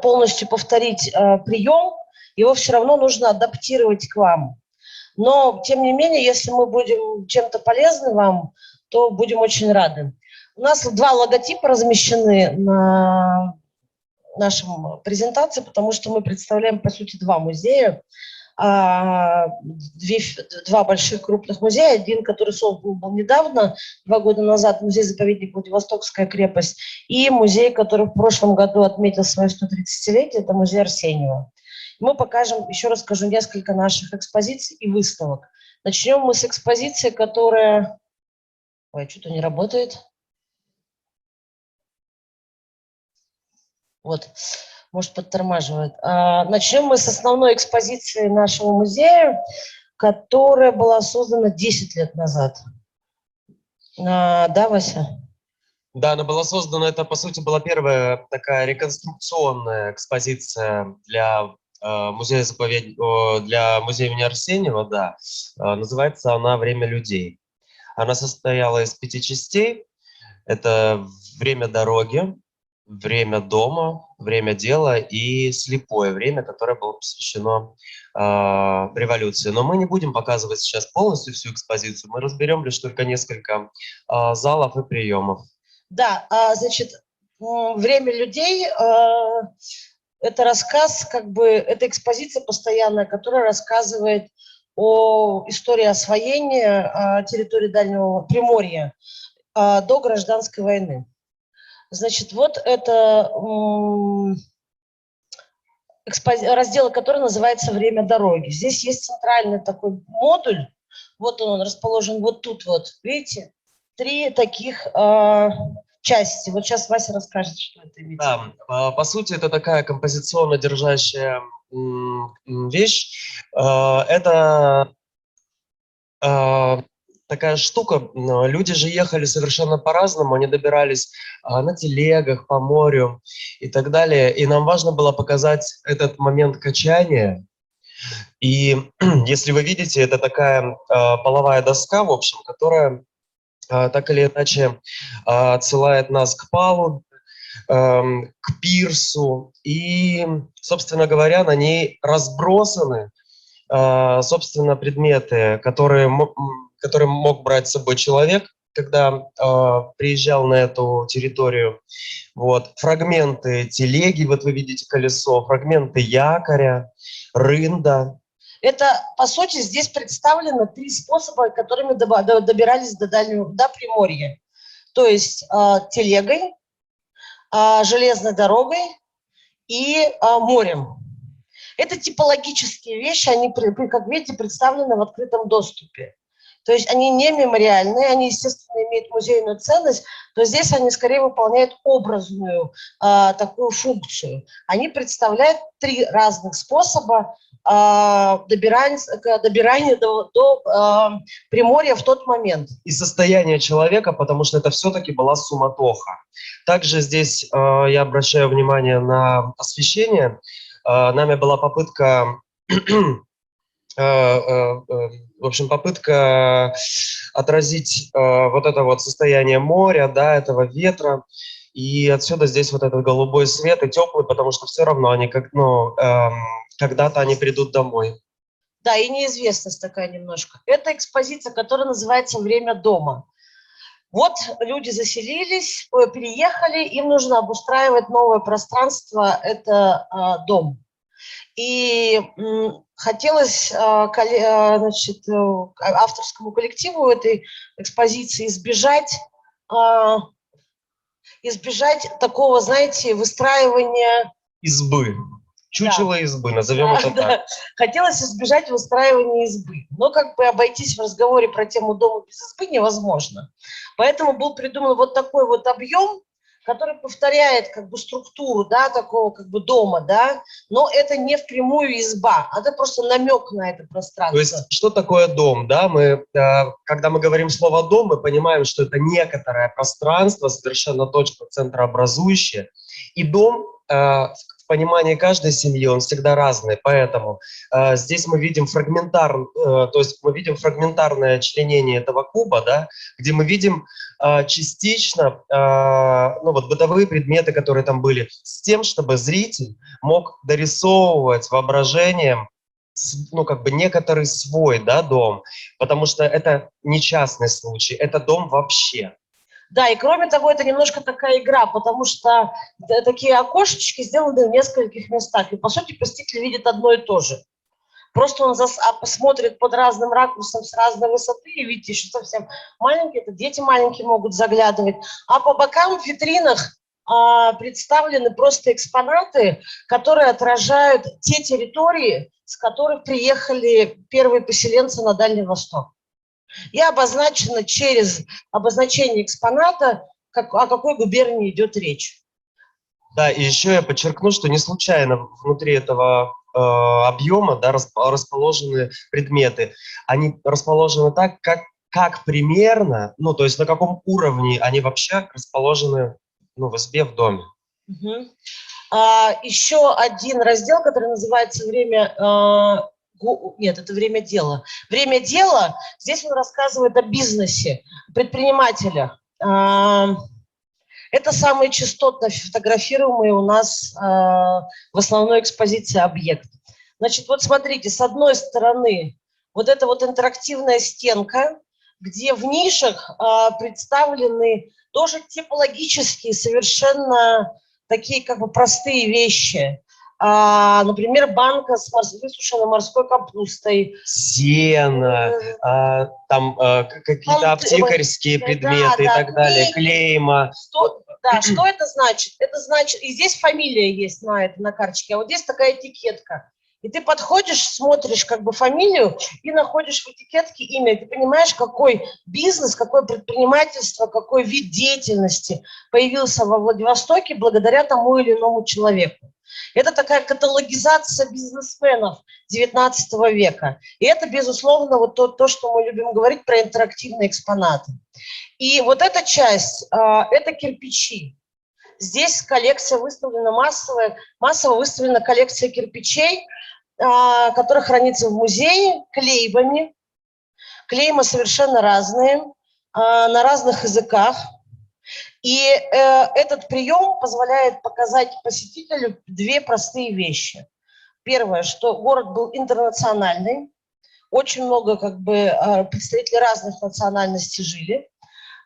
полностью повторить прием, его все равно нужно адаптировать к вам. Но, тем не менее, если мы будем чем-то полезны вам, то будем очень рады. У нас 2 логотипа размещены на нашем презентации, потому что мы представляем, по сути, 2 музея. 2 больших крупных музея. Один, который создан был недавно, 2 года назад, музей-заповедник Владивостокская крепость, и музей, который в прошлом году отметил свое 130-летие, это музей Арсеньева. Мы покажем, еще раз скажу, несколько наших экспозиций и выставок. Начнем мы с экспозиции, которая... Ой, что-то не работает. Вот. Может, подтормаживает. Начнем мы с основной экспозиции нашего музея, которая была создана 10 лет назад. Да, Вася? Да, она была создана, это, по сути, была первая такая реконструкционная экспозиция для музея имени Арсеньева, да. Называется она «Время людей». Она состояла из 5 частей. Это время дороги, время дома, время дела и слепое время, которое было посвящено революции. Но мы не будем показывать сейчас полностью всю экспозицию, мы разберем лишь только несколько залов и приемов. Да, значит, время людей это рассказ, это экспозиция постоянная, которая рассказывает о истории освоения территории Дальнего Приморья до гражданской войны. Значит, вот это раздел, который называется «Время дороги». Здесь есть центральный такой модуль, вот он расположен вот тут вот, видите, 3 таких части. Вот сейчас Вася расскажет, что это. Да, по сути, это такая композиционно держащая вещь. Это такая штука, люди же ехали совершенно по-разному, они добирались на телегах, по морю и так далее. И нам важно было показать этот момент качания. И если вы видите, это такая половая доска, в общем, которая так или иначе отсылает нас к палубе, к пирсу. И, собственно говоря, на ней разбросаны, собственно, предметы, которые мог брать с собой человек, когда приезжал на эту территорию. Вот. Фрагменты телеги, вот вы видите колесо, фрагменты якоря, рында. Это, по сути, здесь представлено 3 способа, которыми добирались до Приморья. То есть телегой, железной дорогой и морем. Это типологические вещи, они, как видите, представлены в открытом доступе. То есть они не мемориальные, они, естественно, имеют музейную ценность, но здесь они скорее выполняют образную такую функцию. Они представляют 3 разных способа добирания до Приморья в тот момент. И состояние человека, потому что это все-таки была суматоха. Также здесь я обращаю внимание на освещение. Нами была попытка, в общем, попытка отразить вот это вот состояние моря, да, этого ветра. И отсюда здесь вот этот голубой свет и теплый, потому что все равно они когда-то они придут домой. Да, и неизвестность такая немножко. Это экспозиция, которая называется «Время дома». Вот люди заселились, переехали, им нужно обустраивать новое пространство, это дом. И хотелось, значит, авторскому коллективу этой экспозиции избежать такого, знаете, выстраивания... Избы. Чучело избы, назовем это так. Хотелось избежать выстраивания избы. Но как бы обойтись в разговоре про тему дома без избы невозможно. Поэтому был придуман вот такой вот объем, который повторяет как бы структуру, да, такого как бы дома, да, но это не впрямую изба, это просто намек на это пространство. То есть что такое дом, да? Когда мы говорим слово «дом», мы понимаем, что это некоторое пространство, совершенно точно центрообразующее. И дом в понимании каждой семьи он всегда разный, поэтому здесь мы видим то есть мы видим фрагментарное членение этого куба, да, где мы видим частично ну, вот, бытовые предметы, которые там были, с тем, чтобы зритель мог дорисовывать воображением ну, как бы некоторый свой, да, дом, потому что это не частный случай, это дом вообще. Да, и кроме того, это немножко такая игра, потому что такие окошечки сделаны в нескольких местах, и, по сути, посетитель видит одно и то же. Просто он посмотрит под разным ракурсом, с разной высоты, и видите, что совсем маленькие, это дети маленькие могут заглядывать. А по бокам в витринах представлены просто экспонаты, которые отражают те территории, с которых приехали первые поселенцы на Дальний Восток. И обозначено через обозначение экспоната, о какой губернии идет речь. Да, и еще я подчеркну, что не случайно внутри этого объема, да, расположены предметы. Они расположены так, как примерно, ну, то есть на каком уровне они вообще расположены, ну, в избе, в доме. Угу. Еще один раздел, который называется «Время...» Нет, это «Время дела». «Время дела», здесь он рассказывает о бизнесе, предпринимателях. Это самый частотно фотографируемый у нас в основной экспозиции объект. Значит, вот смотрите, с одной стороны вот эта вот интерактивная стенка, где в нишах представлены тоже типологические, совершенно такие как бы простые вещи. Например, банка с высушенной морской капустой. Сено, там какие-то аптекарские предметы, да, и так далее, клейма. Что это значит? Это значит, и здесь фамилия есть на карточке, а вот здесь такая этикетка. И ты подходишь, смотришь как бы фамилию и находишь в этикетке имя. И ты понимаешь, какой бизнес, какое предпринимательство, какой вид деятельности появился во Владивостоке благодаря тому или иному человеку. Это такая каталогизация бизнесменов XIX века. И это, безусловно, вот то, что мы любим говорить про интерактивные экспонаты. И вот эта часть, это кирпичи. Здесь коллекция выставлена массово выставлена коллекция кирпичей, которая хранится в музее, клеймами. Клеймы совершенно разные, на разных языках. И этот прием позволяет показать посетителю две простые вещи. Первое, что город был интернациональный, очень много как бы представителей разных национальностей жили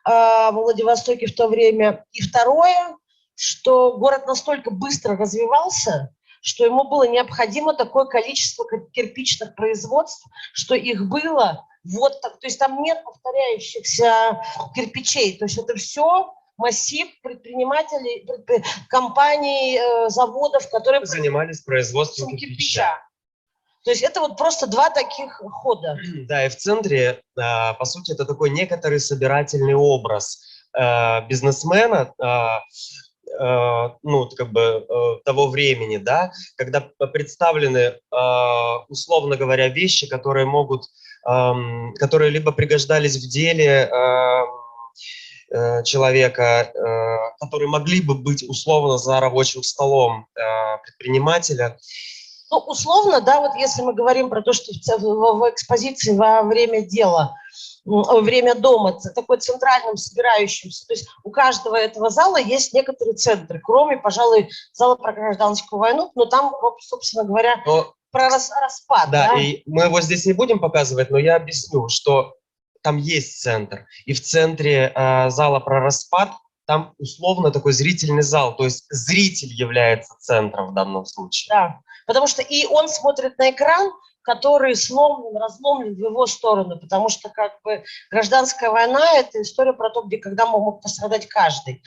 во Владивостоке в то время. И второе, что город настолько быстро развивался, что ему было необходимо такое количество кирпичных производств, что их было вот так. То есть там нет повторяющихся кирпичей. То есть это все массив предпринимателей, компаний, заводов, которые занимались производством кирпича. То есть это вот просто два таких хода. Да, и в центре, по сути, это такой некоторый собирательный образ бизнесмена, ну, как бы того времени, да, когда представлены, условно говоря, вещи, которые могут, которые либо пригождались в деле человека, которые могли бы быть условно за рабочим столом предпринимателя. Ну, условно, да, вот если мы говорим про то, что в экспозиции во время дела, время дома, такой центральным собирающимся, то есть у каждого этого зала есть некоторые центры, кроме, пожалуй, зала про гражданскую войну, но там, собственно говоря, про распад. Да, и мы его здесь не будем показывать, но я объясню, что там есть центр, и в центре зала про распад там условно такой зрительный зал, то есть зритель является центром в данном случае. Да, потому что и он смотрит на экран, который сломлен, разломлен в его сторону, потому что как бы гражданская война – это история про то, где когда мог пострадать каждый.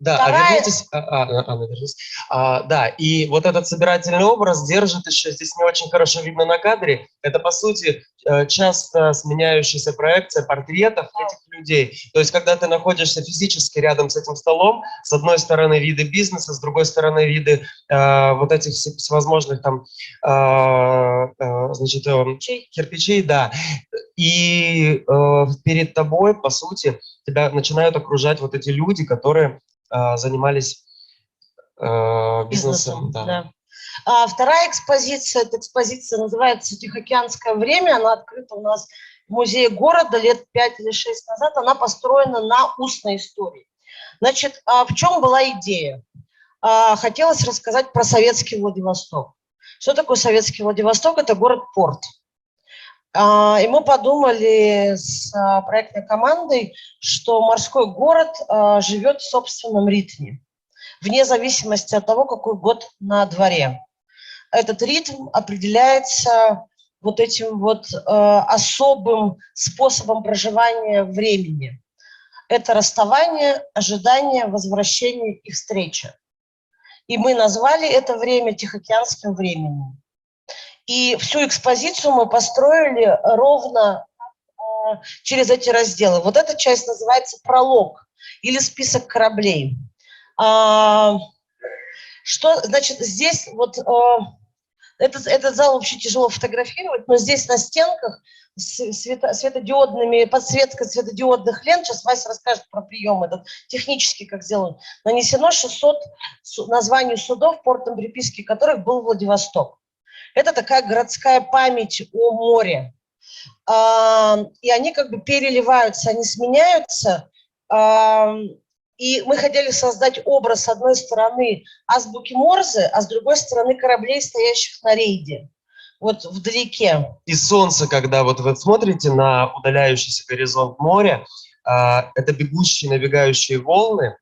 Да, вернитесь, вернись. Да, и вот этот собирательный образ держит еще, здесь не очень хорошо видно на кадре, это, по сути, часто сменяющаяся проекция портретов этих людей. То есть, когда ты находишься физически рядом с этим столом, с одной стороны виды бизнеса, с другой стороны виды вот этих всевозможных там, значит, кирпичей, да, и перед тобой, по сути, тебя начинают окружать вот эти люди, которые занимались бизнесом. Да. Да. А вторая экспозиция, эта экспозиция называется «Тихоокеанское время». Она открыта у нас в музее города лет 5 или 6 назад. Она построена на устной истории. Значит, в чем была идея? Хотелось рассказать про советский Владивосток. Что такое советский Владивосток? Это город-порт. И мы подумали с проектной командой, что морской город живет в собственном ритме, вне зависимости от того, какой год на дворе. Этот ритм определяется вот этим вот особым способом проживания времени. Это расставание, ожидание, возвращение и встреча. И мы назвали это время Тихоокеанским временем. И всю экспозицию мы построили ровно через эти разделы. Вот эта часть называется пролог или список кораблей. Что значит здесь вот этот зал вообще тяжело фотографировать, но здесь на стенках светодиодными, подсветкой светодиодных лент, сейчас Вася расскажет про прием этот, технически как сделан, нанесено 600 названий судов, портом приписки которых был Владивосток. Это такая городская память о море. И они как бы переливаются, они сменяются. И мы хотели создать образ, с одной стороны, азбуки Морзе, а с другой стороны, кораблей, стоящих на рейде, вот вдалеке. И солнце, когда вот вы смотрите на удаляющийся горизонт моря, это бегущие, набегающие волны,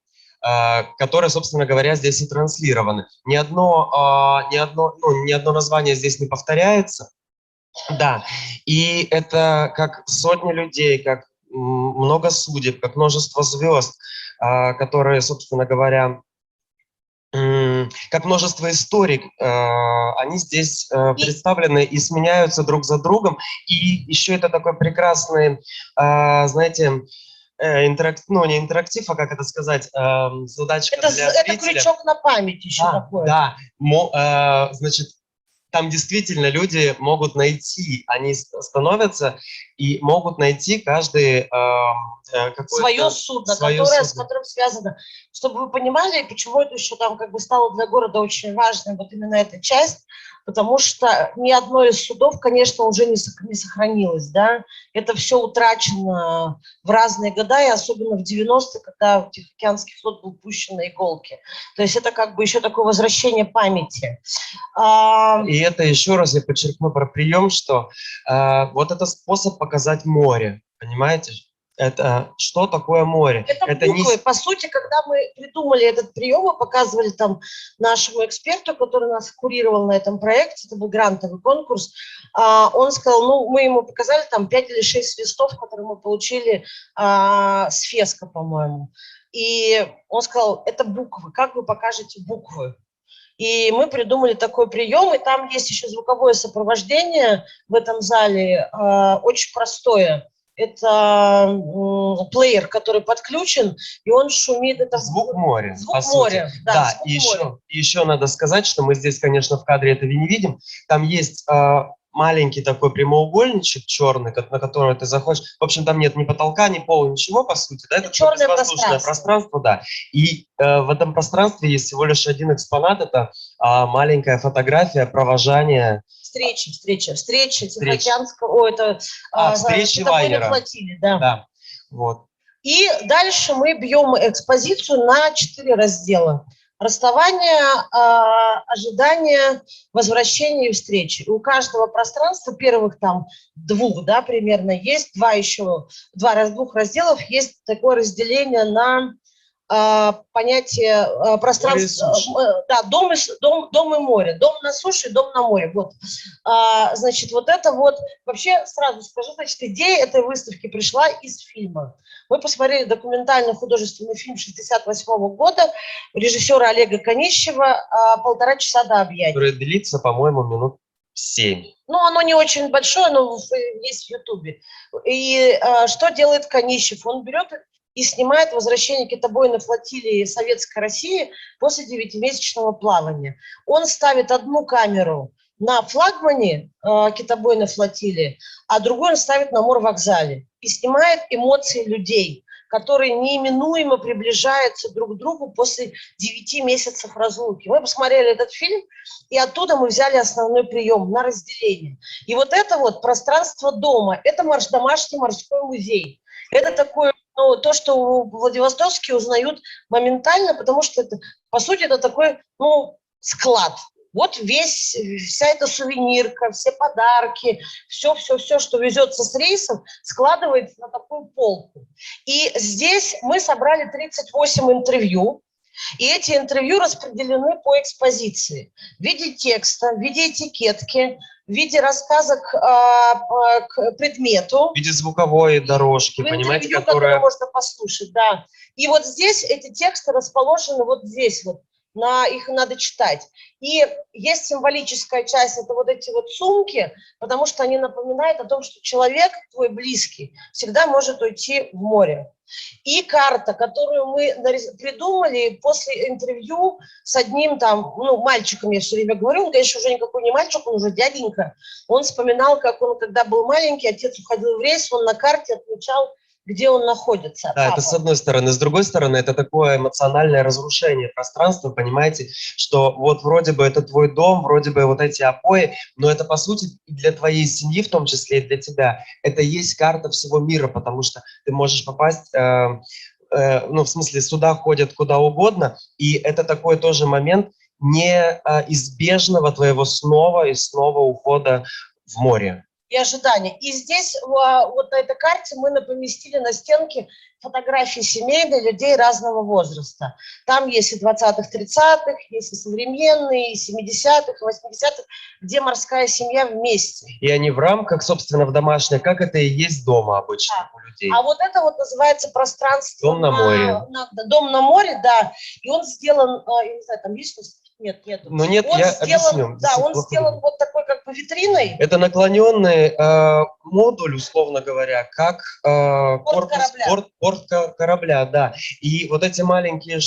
которые, собственно говоря, здесь и транслированы. Ни одно название здесь не повторяется. Да, и это как сотни людей, как много судеб, как множество звезд, которые, собственно говоря, как множество историй, они здесь представлены и сменяются друг за другом. И еще это такой прекрасный, знаете, не интерактив, а как это сказать, задачка для зрителя. Это крючок на память еще такой. Да, значит, там действительно люди могут найти, они становятся и могут найти каждый свое судно, с которым связано. Чтобы вы понимали, почему это еще там как бы стало для города очень важной, вот именно эта часть, потому что ни одно из судов, конечно, уже не сохранилось, да, это все утрачено в разные года, и особенно в 90-е, когда Тихоокеанский флот был пущен на иголки. То есть это как бы еще такое возвращение памяти. И это еще раз я подчеркну про прием, что вот это способ показать море, понимаете? Это что такое море? Это буквы. По сути, когда мы придумали этот прием и показывали там нашему эксперту, который нас курировал на этом проекте, это был грантовый конкурс, он сказал, ну, мы ему показали там 5 или 6 листов, которые мы получили с Феска, по-моему. И он сказал, это буквы, как вы покажете буквы? И мы придумали такой прием, и там есть еще звуковое сопровождение в этом зале, очень простое. Это плеер, который подключен, и он шумит. Это звук моря. Звук моря, да. Звук моря. Еще надо сказать, что мы здесь, конечно, в кадре этого не видим. Там есть маленький такой прямоугольничек черный, на который ты заходишь. В общем, там нет ни потолка, ни пола, ничего, по сути. Да? Это черное пространство, да. И в этом пространстве есть всего лишь один экспонат. Это маленькая фотография провожания. Встреча Тихоокеанского, встречи лайнера. Флотилии, да. Да, вот. И дальше мы бьем экспозицию на 4 раздела. Расставание, ожидание, возвращение и встречи. У каждого пространства, первых там 2, да, примерно, есть двух разделов, есть такое разделение на понятие пространства, да, дом и море, дом на суше, дом на море, вот, значит, вот это вот, вообще сразу скажу, значит, идея этой выставки пришла из фильма. Мы посмотрели документальный художественный фильм 1968 года режиссера Олега Конищева «1,5 часа до объятий». Который длится, по-моему, минут 7. Ну, оно не очень большое, но есть в Ютубе. И что делает Конищев? Он берет и снимает возвращение китобойной флотилии Советской России после 9-месячного плавания. Он ставит одну камеру на флагмане китобойной флотилии, а другую он ставит на морвокзале и снимает эмоции людей, которые неименуемо приближаются друг к другу после 9 месяцев разлуки. Мы посмотрели этот фильм, и оттуда мы взяли основной прием на разделение. И вот это вот пространство дома, это домашний морской музей. Это такое, ну, то, что в Владивостоке узнают моментально, потому что это, по сути, это такой, ну, склад. Вот вся эта сувенирка, все подарки, все, что везется с рейсов, складывается на такую полку. И здесь мы собрали 38 интервью, и эти интервью распределены по экспозиции в виде текста, в виде этикетки, в виде рассказа к предмету. В виде звуковой дорожки, В понимаете, интервью, которая... которое можно послушать, да. И вот здесь эти тексты расположены вот здесь вот. Их надо читать. И есть символическая часть, это вот эти вот сумки, потому что они напоминают о том, что человек, твой близкий, всегда может уйти в море. И карта, которую мы придумали после интервью с одним там, ну, мальчиком, я все время говорю, он, конечно, уже никакой не мальчик, он уже дяденька. Он вспоминал, как он, когда был маленький, отец уходил в рейс, он на карте отмечал, где он находится. Да, Папа. это с одной стороны. С другой стороны, это такое эмоциональное разрушение пространства, понимаете, что вот вроде бы это твой дом, вроде бы вот эти обои, но это, по сути, и для твоей семьи, в том числе и для тебя, это есть карта всего мира, потому что ты можешь попасть, ну, в смысле, сюда ходят куда угодно, и это такой тоже момент неизбежного твоего снова и снова ухода в море. И ожидания. И здесь вот на этой карте мы поместили на стенке фотографии семейных людей разного возраста. Там есть и 20-х, 30-х, есть и современные, и 70-х, и 80-х, где морская семья вместе. И они в рамках, собственно, в домашней, как это и есть дома обычно, да, у людей. А вот это вот называется пространство... Дом на море. Дом на море, да. И он сделан, я не знаю, там есть... Нет, нету. Ну нет, он я сделан, объясню. Да, он сделан вот такой как бы витриной. Это наклоненный модуль, условно говоря, как борт корабля, да. И вот эти маленькие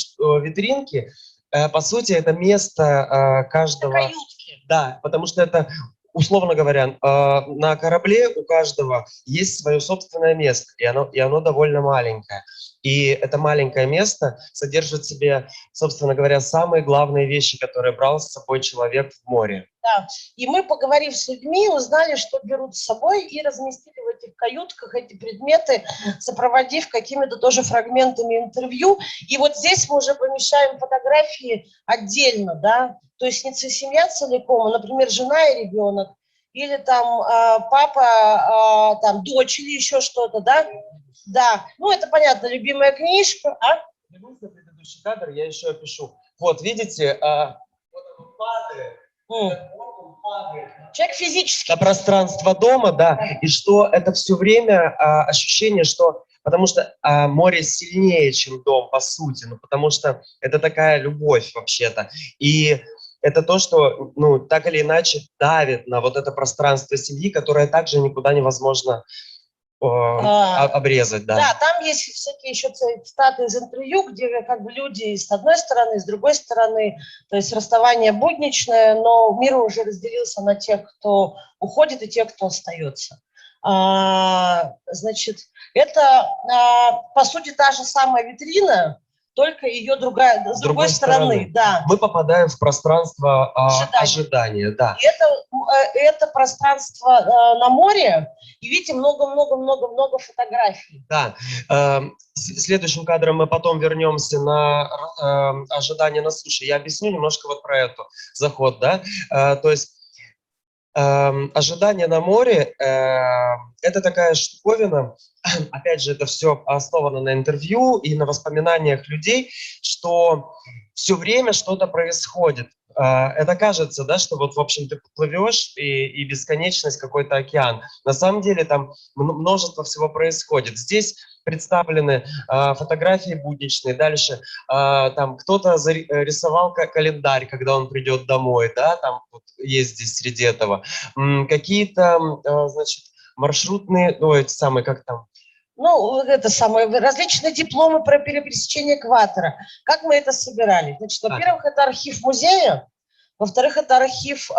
витринки, по сути, это место каждого... Это каютки. Да, потому что это, условно говоря, на корабле у каждого есть свое собственное место, и оно довольно маленькое. И это маленькое место содержит в себе, собственно говоря, самые главные вещи, которые брал с собой человек в море. Да. И мы, поговорив с людьми, узнали, что берут с собой, и разместили в этих каютках эти предметы, сопроводив какими-то тоже фрагментами интервью. И вот здесь мы уже помещаем фотографии отдельно, да, то есть не семья целиком, а, например, жена и ребенок, или там папа, там дочь или еще что-то, да. Да, ну это понятно, любимая книжка. Вернусь на предыдущий кадр, я еще опишу. Вот, видите, вот он падает. Человек физически. На пространство дома, да, и что это все время ощущение, что... Потому что море сильнее, чем дом, по сути, ну, потому что это такая любовь вообще-то. И это то, что, ну, так или иначе давит на вот это пространство семьи, которое также никуда невозможно обрезать, да. Да, там есть всякие еще цитаты из интервью, где как бы люди с одной стороны, с другой стороны, то есть расставание будничное, но мир уже разделился на тех, кто уходит, и тех, кто остается. Значит, это, по сути, та же самая витрина, только ее с другой стороны. Да. Мы попадаем в пространство ожидания. Да. И это пространство на море, и видите, много-много-много-много фотографий. Да. Следующим кадром мы потом вернемся на ожидание на суше. Я объясню немножко вот про эту заход, да. То есть ожидание на море это такая штуковина, опять же, это все основано на интервью и на воспоминаниях людей, что все время что-то происходит. Это кажется, да, что вот, в общем, ты плывешь и бесконечность, какой-то океан. На самом деле там множество всего происходит. Здесь представлены фотографии будничные. Дальше там кто-то рисовал календарь, когда он придет домой, да, там вот есть здесь среди этого. Какие-то, значит, маршрутные, ну, эти самые, как там, ну, это самое, различные дипломы про пересечение экватора. Как мы это собирали? Значит, во-первых, это архив музея, Во-вторых, это архив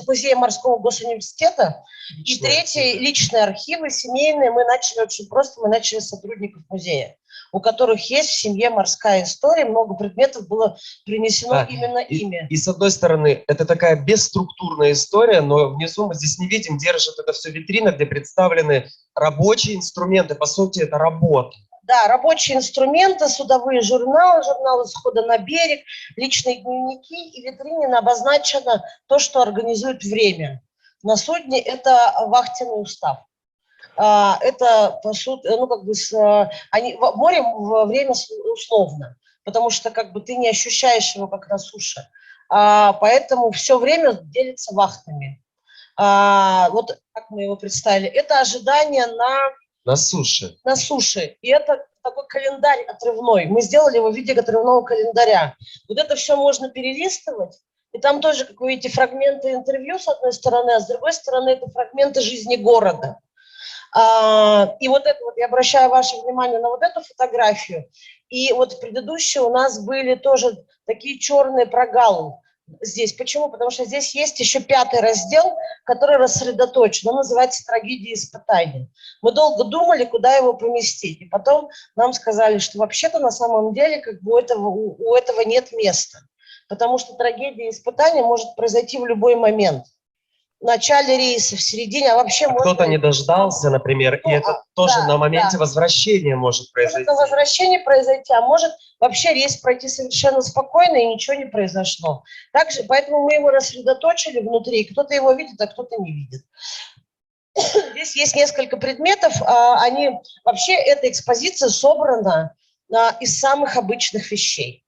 музея морского госуниверситета. И третий, личные архивы, семейные. Мы начали очень просто, мы начали с сотрудников музея, у которых есть в семье морская история, много предметов было принесено именно ими. И с одной стороны, это такая бесструктурная история, но внизу мы здесь не видим, держит это все витрина, где представлены рабочие инструменты, по сути, это работа. Да, рабочие инструменты, судовые журналы, журналы схода на берег, личные дневники, и в витрине обозначено то, что организует время. На судне это вахтенный устав. Это, по сути, ну, как бы, в море время условно, потому что, как бы, ты не ощущаешь его, как на суше. Поэтому все время делится вахтами. Вот как мы его представили. Это ожидание на суше. На суше. И это такой календарь отрывной. Мы сделали его в виде отрывного календаря. Вот это все можно перелистывать. И там тоже, как вы видите, фрагменты интервью с одной стороны, а с другой стороны это фрагменты жизни города. И вот это вот, я обращаю ваше внимание на вот эту фотографию. И вот в предыдущей у нас были тоже такие черные прогалы здесь. Почему? Потому что здесь есть еще 5-й раздел, который рассредоточен. Он называется «Трагедия испытания». Мы долго думали, куда его поместить. И потом нам сказали, что вообще-то на самом деле как бы у этого нет места. Потому что трагедия испытания может произойти в любой момент. В начале рейса, в середине, а вообще... Кто-то не дождался, например, и это тоже на моменте возвращения может произойти. Может на возвращении произойти, а может вообще рейс пройти совершенно спокойно, и ничего не произошло. Также, поэтому мы его рассредоточили внутри, кто-то его видит, а кто-то не видит. Здесь есть несколько предметов, вообще эта экспозиция собрана из самых обычных вещей.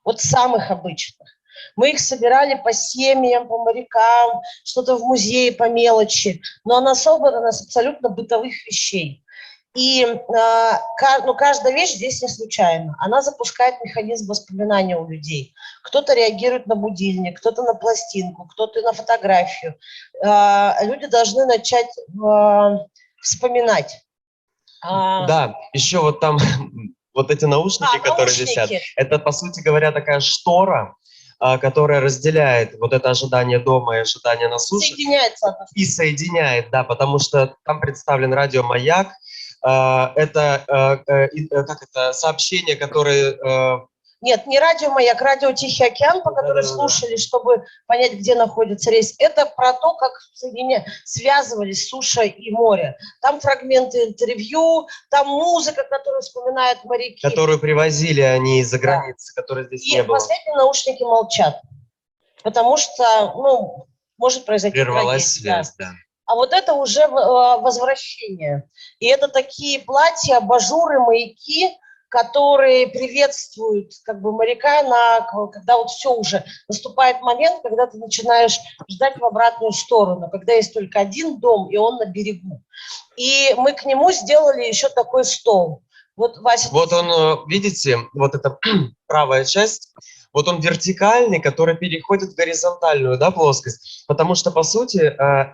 Вот самых обычных. Мы их собирали по семьям, по морякам, что-то в музее по мелочи, но она собрана с абсолютно бытовых вещей. И каждая вещь здесь не случайна. Она запускает механизм воспоминания у людей. Кто-то реагирует на будильник, кто-то на пластинку, кто-то на фотографию. Люди должны начать вспоминать. Да, еще вот там вот эти наушники, которые висят, это, по сути говоря, такая штора, которая разделяет вот это ожидание дома и ожидание на суше. Соединяется. И соединяет, да, потому что там представлен радиомаяк. Это сообщения, которые... Нет, не радиомаяк, радио «Тихий океан», по которому слушали, чтобы понять, где находится рейс. Это про то, как связывались суша и море. Там фрагменты интервью, там музыка, которую вспоминают моряки. Которую привозили они из-за границы, которой здесь не было. И последние наушники молчат, потому что, может произойти прервалась связь, да. А вот это уже возвращение. И это такие платья, абажуры, маяки, которые приветствуют как бы моряка, когда вот все уже наступает момент, когда ты начинаешь ждать в обратную сторону, когда есть только один дом, и он на берегу. И мы к нему сделали еще такой стол. Вот, Вася, вот он, видите, вот эта правая часть, вот он вертикальный, который переходит в горизонтальную, да, плоскость. Потому что, по сути,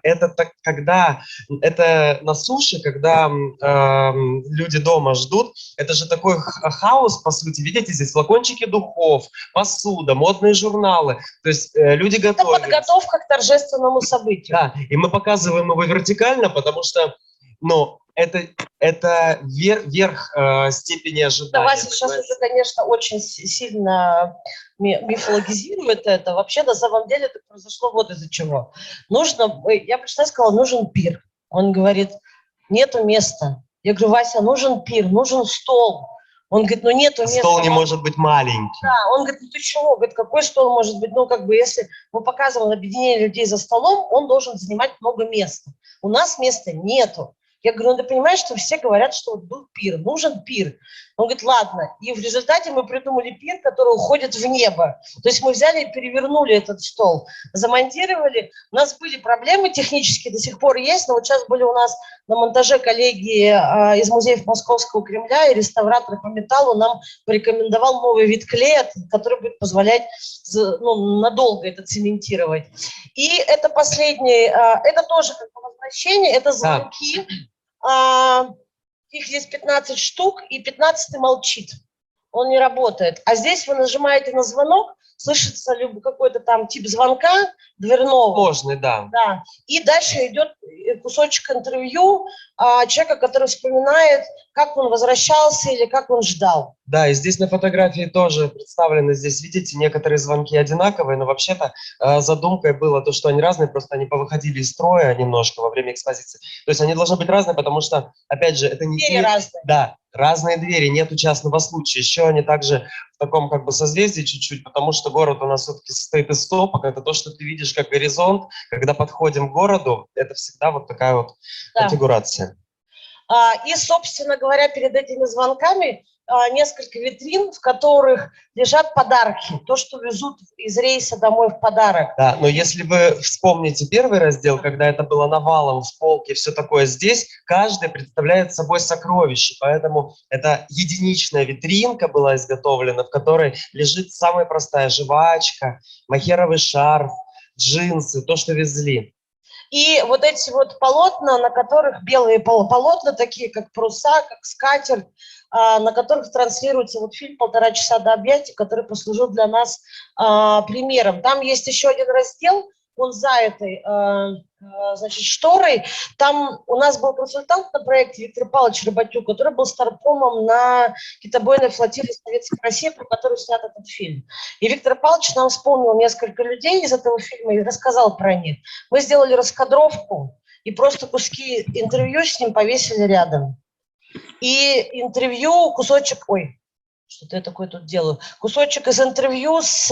это когда это на суше, когда люди дома ждут, это же такой хаос, по сути. Видите, здесь флакончики духов, посуда, модные журналы. То есть люди готовятся. Это подготовка к торжественному событию. Да, и мы показываем его вертикально, потому что, это верх степени ожидания. Да, Вася сейчас уже, конечно, очень сильно мифологизирует это. Вообще, на самом деле, это произошло вот из-за чего. Я пришла и сказала, нужен пир. Он говорит, нету места. Я говорю, Вася, нужен пир, нужен стол. Он говорит, нету места. Стол не может быть маленький. Да, он говорит, ты чего? Говорит, какой стол может быть? Если мы показываем объединение людей за столом, он должен занимать много места. У нас места нету. Я говорю, ты понимаешь, что все говорят, что вот был пир, нужен пир. Он говорит, ладно. И в результате мы придумали пир, который уходит в небо. То есть мы взяли и перевернули этот стол, замонтировали. У нас были проблемы технические, до сих пор есть, но вот сейчас были у нас на монтаже коллеги из музеев Московского Кремля, и реставратор по металлу нам порекомендовал новый вид клея, который будет позволять надолго это цементировать. И это последнее, это тоже как бы возвращение, это звонки. Их здесь 15 штук, и 15-й молчит. Он не работает. А здесь вы нажимаете на звонок, слышится какой-то там тип звонка дверного. Сложный, да. Да. И дальше идет кусочек интервью человека, который вспоминает, как он возвращался или как он ждал. Да, и здесь на фотографии тоже представлены, здесь видите, некоторые звонки одинаковые, но вообще-то задумкой было то, что они разные, просто они повыходили из строя немножко во время экспозиции. То есть они должны быть разные, потому что, опять же, это не Двери разные. Да, разные двери, нету частного случая. Еще они также в таком как бы созвездии чуть-чуть, потому что город у нас все-таки состоит из стопок. Это то, что ты видишь как горизонт. Когда подходим к городу, это всегда вот такая вот конфигурация. И, собственно говоря, перед этими звонками несколько витрин, в которых лежат подарки, то, что везут из рейса домой в подарок. Да, но если вы вспомните первый раздел, когда это было навалом в полке, все такое, здесь каждый представляет собой сокровище, поэтому это единичная витринка была изготовлена, в которой лежит самая простая жвачка, мохеровый шарф, джинсы, то, что везли. И вот эти вот полотна, на которых белые полотна, такие как паруса, как скатерть, на которых транслируется вот фильм «1,5 часа до объятий», который послужил для нас примером. Там есть еще один раздел, он за этой, значит, шторой. Там у нас был консультант на проекте Виктор Павлович Рыбатюк, который был старпомом на китобойной флотилии Советской России, про которую снят этот фильм. И Виктор Павлович нам вспомнил несколько людей из этого фильма и рассказал про них. Мы сделали раскадровку и просто куски интервью с ним повесили рядом. И интервью, кусочек, ой, что-то я такое тут делаю, кусочек из интервью с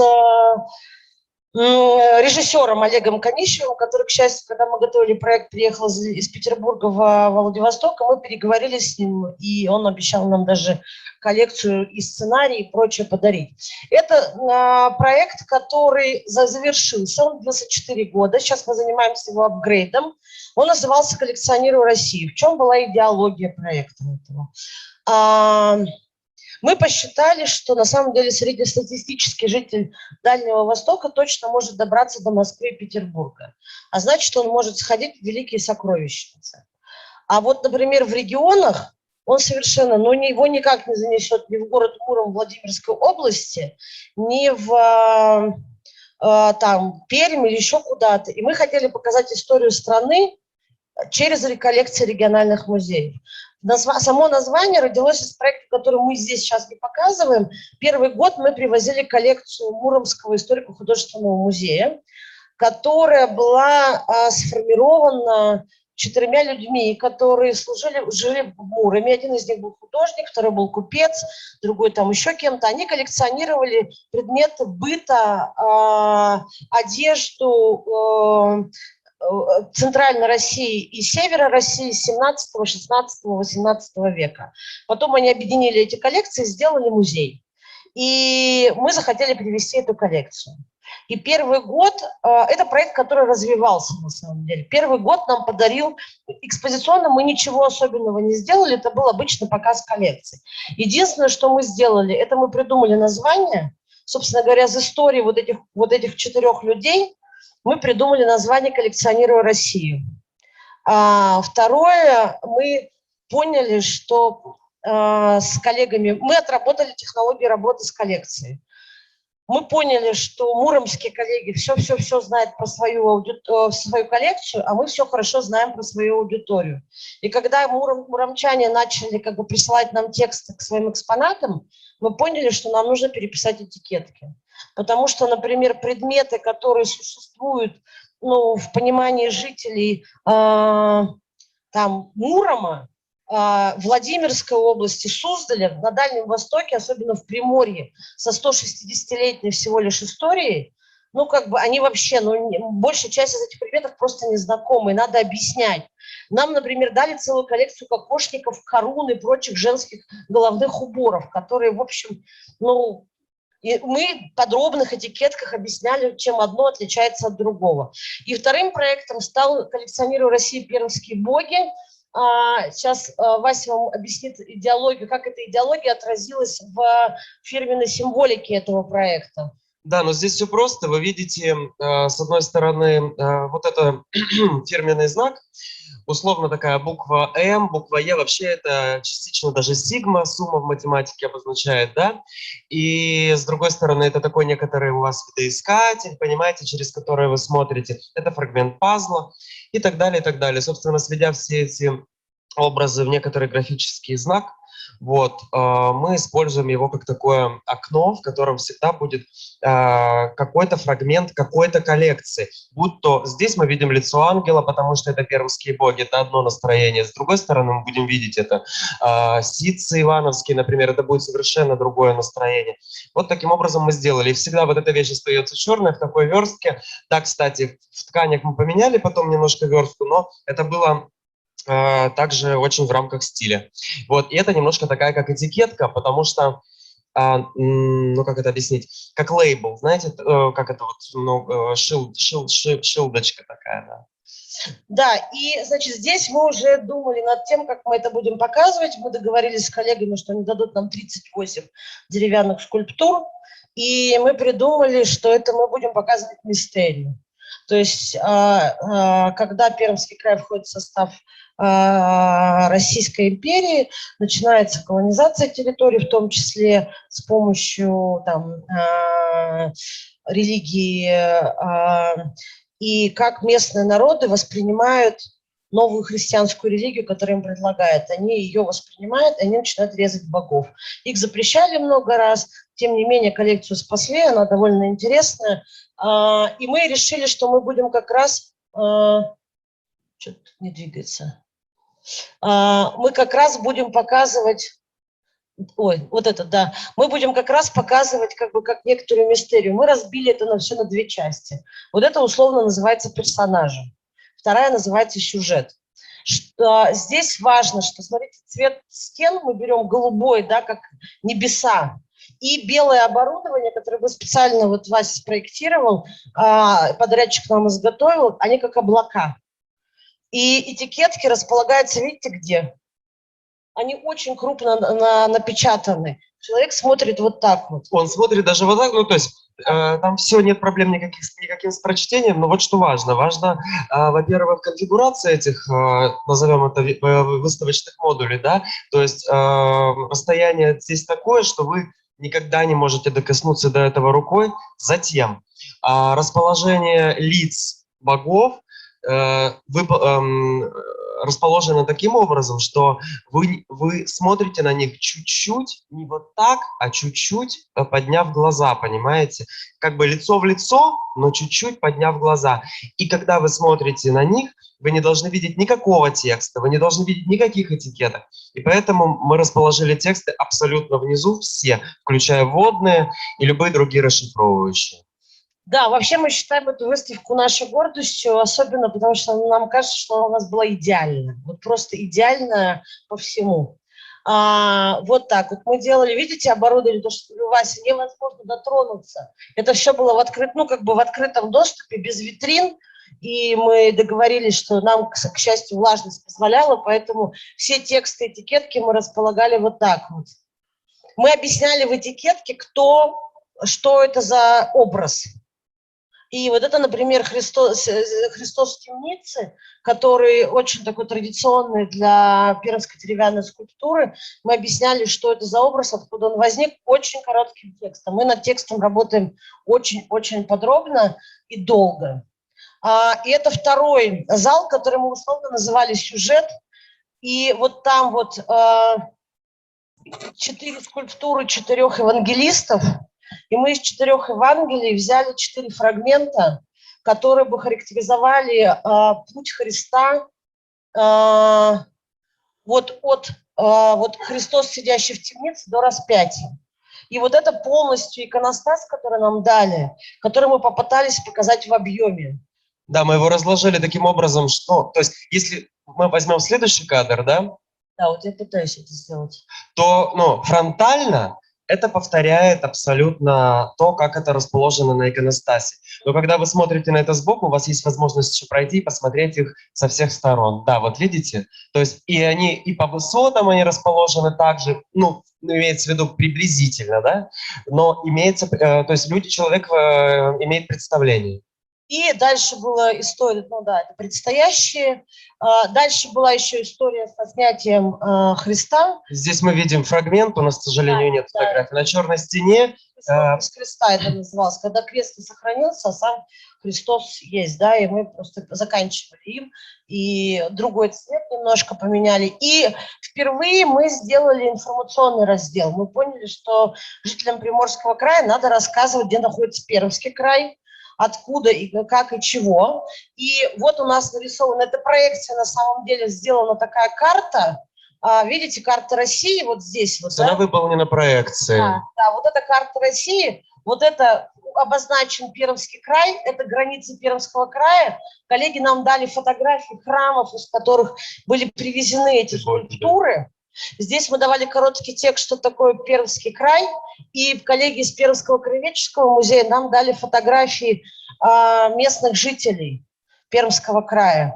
режиссером Олегом Конищевым, который, к счастью, когда мы готовили проект, приехал из Петербурга в Владивосток, и мы переговорили с ним, и он обещал нам даже коллекцию и сценарий и прочее подарить. Это проект, который завершился, он длился 4 года, сейчас мы занимаемся его апгрейдом. Он назывался «Коллекционирую Россию». В чем была идеология проекта этого? Мы посчитали, что на самом деле среднестатистический житель Дальнего Востока точно может добраться до Москвы и Петербурга. А значит, он может сходить в великие сокровищницы. А вот, например, в регионах он совершенно, его никак не занесет ни в город Муром Владимирской области, ни в там, Пермь или еще куда-то. И мы хотели показать историю страны через коллекции региональных музеев. Само название родилось из проекта, который мы здесь сейчас не показываем. Первый год мы привозили коллекцию Муромского историко-художественного музея, которая была сформирована 4 людьми, которые жили в Муроме. Один из них был художник, второй был купец, другой там еще кем-то. Они коллекционировали предметы быта, одежду, Центральной России и Севера России 17, 16, 18 века. Потом они объединили эти коллекции и сделали музей. И мы захотели привести эту коллекцию. И первый год, это проект, который развивался на самом деле. Первый год нам подарил, экспозиционно мы ничего особенного не сделали, это был обычный показ коллекций. Единственное, что мы сделали, это мы придумали название, собственно говоря, из истории вот этих 4 людей, мы придумали название «Коллекционирую Россию». Второе, мы поняли, что с коллегами, мы отработали технологии работы с коллекцией. Мы поняли, что муромские коллеги все знают про свою коллекцию, а мы все хорошо знаем про свою аудиторию. И когда муромчане начали как бы присылать нам тексты к своим экспонатам, мы поняли, что нам нужно переписать этикетки. Потому что, например, предметы, которые существуют в понимании жителей там, Мурома, Владимирской области, Суздаля, на Дальнем Востоке, особенно в Приморье, со 160-летней всего лишь историей, они вообще, большая часть из этих предметов просто незнакомы, надо объяснять. Нам, например, дали целую коллекцию кокошников, корун и прочих женских головных уборов, которые, в общем, и мы в подробных этикетках объясняли, чем одно отличается от другого. И вторым проектом стал «Коллекционирую Россию. Пермские боги». Сейчас Вася вам объяснит идеологию, как эта идеология отразилась в фирменной символике этого проекта. Да, но здесь все просто. Вы видите, с одной стороны, вот это фирменный знак, условно такая буква М, буква Е, вообще это частично даже сигма, сумма в математике обозначает, да? И с другой стороны, это такой некоторый у вас видоискатель, понимаете, через который вы смотрите. Это фрагмент пазла и так далее, и так далее. Собственно, сведя все эти образы в некоторый графический знак, вот, мы используем его как такое окно, в котором всегда будет какой-то фрагмент какой-то коллекции. Будь то здесь мы видим лицо ангела, потому что это пермские боги, это одно настроение. С другой стороны мы будем видеть это ситцы ивановские, например, это будет совершенно другое настроение. Вот таким образом мы сделали. И всегда вот эта вещь остается черная в такой верстке. Да, кстати, в тканях мы поменяли потом немножко верстку, но это было также очень в рамках стиля. Вот, и это немножко такая, как этикетка, потому что, ну, как это объяснить, как лейбл, знаете, как это вот, ну, шилдочка такая, да. Да, и, значит, здесь мы уже думали над тем, как мы это будем показывать. Мы договорились с коллегами, что они дадут нам 38 деревянных скульптур, и мы придумали, что это мы будем показывать мистерию. То есть, когда Пермский край входит в состав Российской империи, начинается колонизация территорий, в том числе с помощью там, религии, и как местные народы воспринимают новую христианскую религию, которую им предлагают. Они ее воспринимают, и они начинают резать богов. Их запрещали много раз, тем не менее коллекцию спасли, она довольно интересная. И мы решили, что мы будем как раз... Что-то не двигается. Мы как раз будем показывать... Ой, вот это, да. Мы будем как раз показывать как бы как некоторую мистерию. Мы разбили это на все на две части. Вот это условно называется персонажи. Вторая называется сюжет. Здесь важно, что, смотрите, цвет стен мы берем голубой, да, как небеса. И белое оборудование, которое вы специально, вот Вася спроектировал, подрядчик нам изготовил, они как облака. И этикетки располагаются, видите, где? Они очень крупно напечатаны. Человек смотрит вот так вот. Он смотрит даже вот так, ну, то есть там все, нет проблем никаким с прочтением, но вот что важно. Важно, во-первых, конфигурация этих, назовем это, выставочных модулей, да, то есть расстояние здесь такое, что вы никогда не можете докоснуться до этого рукой. Затем расположение лиц богов расположено таким образом, что вы смотрите на них чуть-чуть, не вот так, а чуть-чуть подняв глаза, понимаете? Как бы лицо в лицо, но чуть-чуть подняв глаза. И когда вы смотрите на них, вы не должны видеть никакого текста, вы не должны видеть никаких этикеток. И поэтому мы расположили тексты абсолютно внизу, все, включая вводные и любые другие расшифровывающие. Да, вообще мы считаем эту выставку нашей гордостью, особенно потому что нам кажется, что она у нас была идеальна. Вот просто идеальная по всему. Вот так вот мы делали, видите, оборудование, то, что у Васи невозможно дотронуться. Это все было в в открытом доступе, без витрин. И мы договорились, что нам, к счастью, влажность позволяла, поэтому все тексты, этикетки мы располагали вот так вот. Мы объясняли в этикетке, что это за образ. И вот это, например, Христос в темнице, который очень такой традиционный для пермской деревянной скульптуры. Мы объясняли, что это за образ, откуда он возник, очень коротким текстом. Мы над текстом работаем очень-очень подробно и долго. И это второй зал, который мы условно называли «Сюжет». И вот там вот 4 скульптуры 4 евангелистов. И мы из 4 Евангелий взяли 4 фрагмента, которые бы характеризовали путь Христа вот Христос, сидящий в темнице, до распятия. И вот это полностью иконостас, который нам дали, который мы попытались показать в объеме. Да, мы его разложили таким образом, что, то есть, если мы возьмем следующий кадр, да? Да, вот я пытаюсь это сделать. То, ну, фронтально это повторяет абсолютно то, как это расположено на иконостасе. Но когда вы смотрите на это сбоку, у вас есть возможность еще пройти и посмотреть их со всех сторон. Да, вот видите? То есть и они и по высотам они расположены также, ну, имеется в виду приблизительно, да? Но имеется, то есть человек имеет представление. И дальше была история, ну да, это предстоящее. Дальше была еще история со снятием Христа. Здесь мы видим фрагмент, у нас, к сожалению, нет фотографии. На черной стене. Без креста это называлось, когда крест не сохранился, а сам Христос есть, да, и мы просто заканчивали им, и другой цвет немножко поменяли. И впервые мы сделали информационный раздел. Мы поняли, что жителям Приморского края надо рассказывать, где находится Пермский край, откуда и как и чего. И вот у нас нарисована эта проекция, на самом деле сделана такая карта. Видите, карта России вот здесь. Вот, она выполнена проекцией. Да, вот эта карта России, вот это обозначен Пермский край, это границы Пермского края. Коллеги нам дали фотографии храмов, из которых были привезены эти скульптуры. Здесь мы давали короткий текст, что такое Пермский край, и коллеги из Пермского краеведческого музея нам дали фотографии местных жителей Пермского края.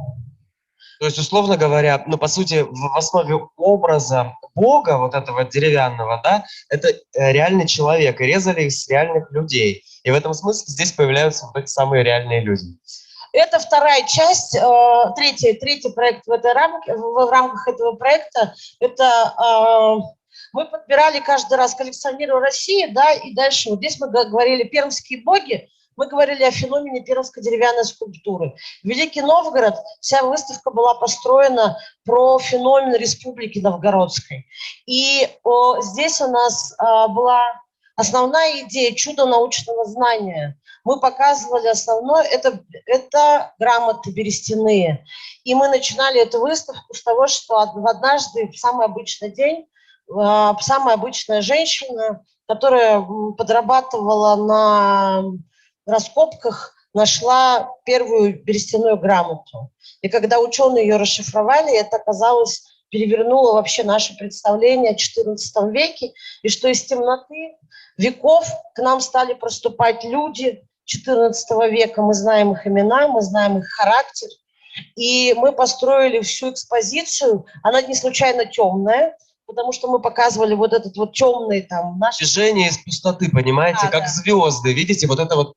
То есть, условно говоря, ну, по сути, в основе образа Бога, вот этого деревянного, да, это реальный человек, и резали их с реальных людей. И в этом смысле здесь появляются вот эти самые реальные люди. Это вторая часть, третий проект в рамках этого проекта. Это мы подбирали каждый раз, коллекционируя Россию, да, и дальше вот здесь мы говорили «Пермские боги», мы говорили о феномене пермской деревянной скульптуры. Великий Новгород, вся выставка была построена про феномен Республики Новгородской. И здесь у нас была основная идея чудо научного знания. Мы показывали основное, это грамоты берестяные. И мы начинали эту выставку с того, что однажды, в самый обычный день, самая обычная женщина, которая подрабатывала на раскопках, нашла первую берестяную грамоту. И когда ученые ее расшифровали, это оказалось, перевернуло вообще наше представление о XIV веке, и что из темноты веков к нам стали проступать люди XIV века, мы знаем их имена, мы знаем их характер, и мы построили всю экспозицию, она не случайно темная, потому что мы показывали вот этот вот темный там... Движение из пустоты, понимаете, как звезды, видите, вот это вот...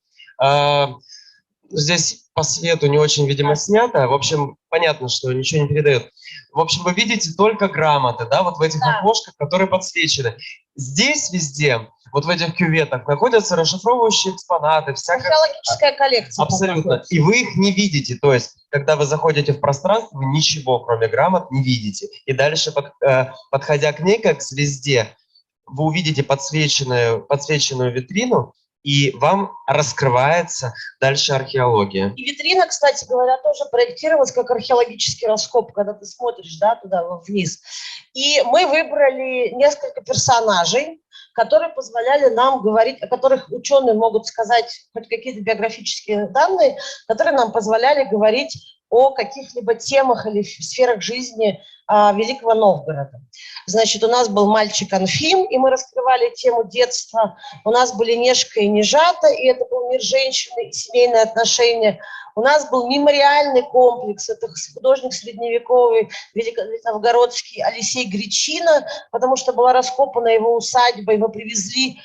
Здесь по свету не очень, видимо, снято. В общем, понятно, что ничего не передает. В общем, вы видите только грамоты, да, вот в этих окошках, которые подсвечены. Здесь везде, вот в этих кюветах, находятся расшифровывающие экспонаты. Археологическая коллекция. Абсолютно. И вы их не видите. То есть, когда вы заходите в пространство, вы ничего, кроме грамот, не видите. И дальше, подходя к ней, как к звезде, вы увидите подсвеченную витрину, и вам раскрывается дальше археология. И витрина, кстати говоря, тоже проектировалась как археологический раскоп, когда ты смотришь, да, туда вниз. И мы выбрали несколько персонажей, которые позволяли нам говорить, о которых ученые могут сказать хоть какие-то биографические данные, которые нам позволяли говорить о каких-либо темах или сферах жизни Великого Новгорода. Значит, у нас был мальчик Анфим, и мы раскрывали тему детства. У нас были Нешка и Нежата, и это был мир женщины и семейные отношения. У нас был мемориальный комплекс, это художник средневековый, великоновгородский Алексей Гречина, потому что была раскопана его усадьба, и мы привезли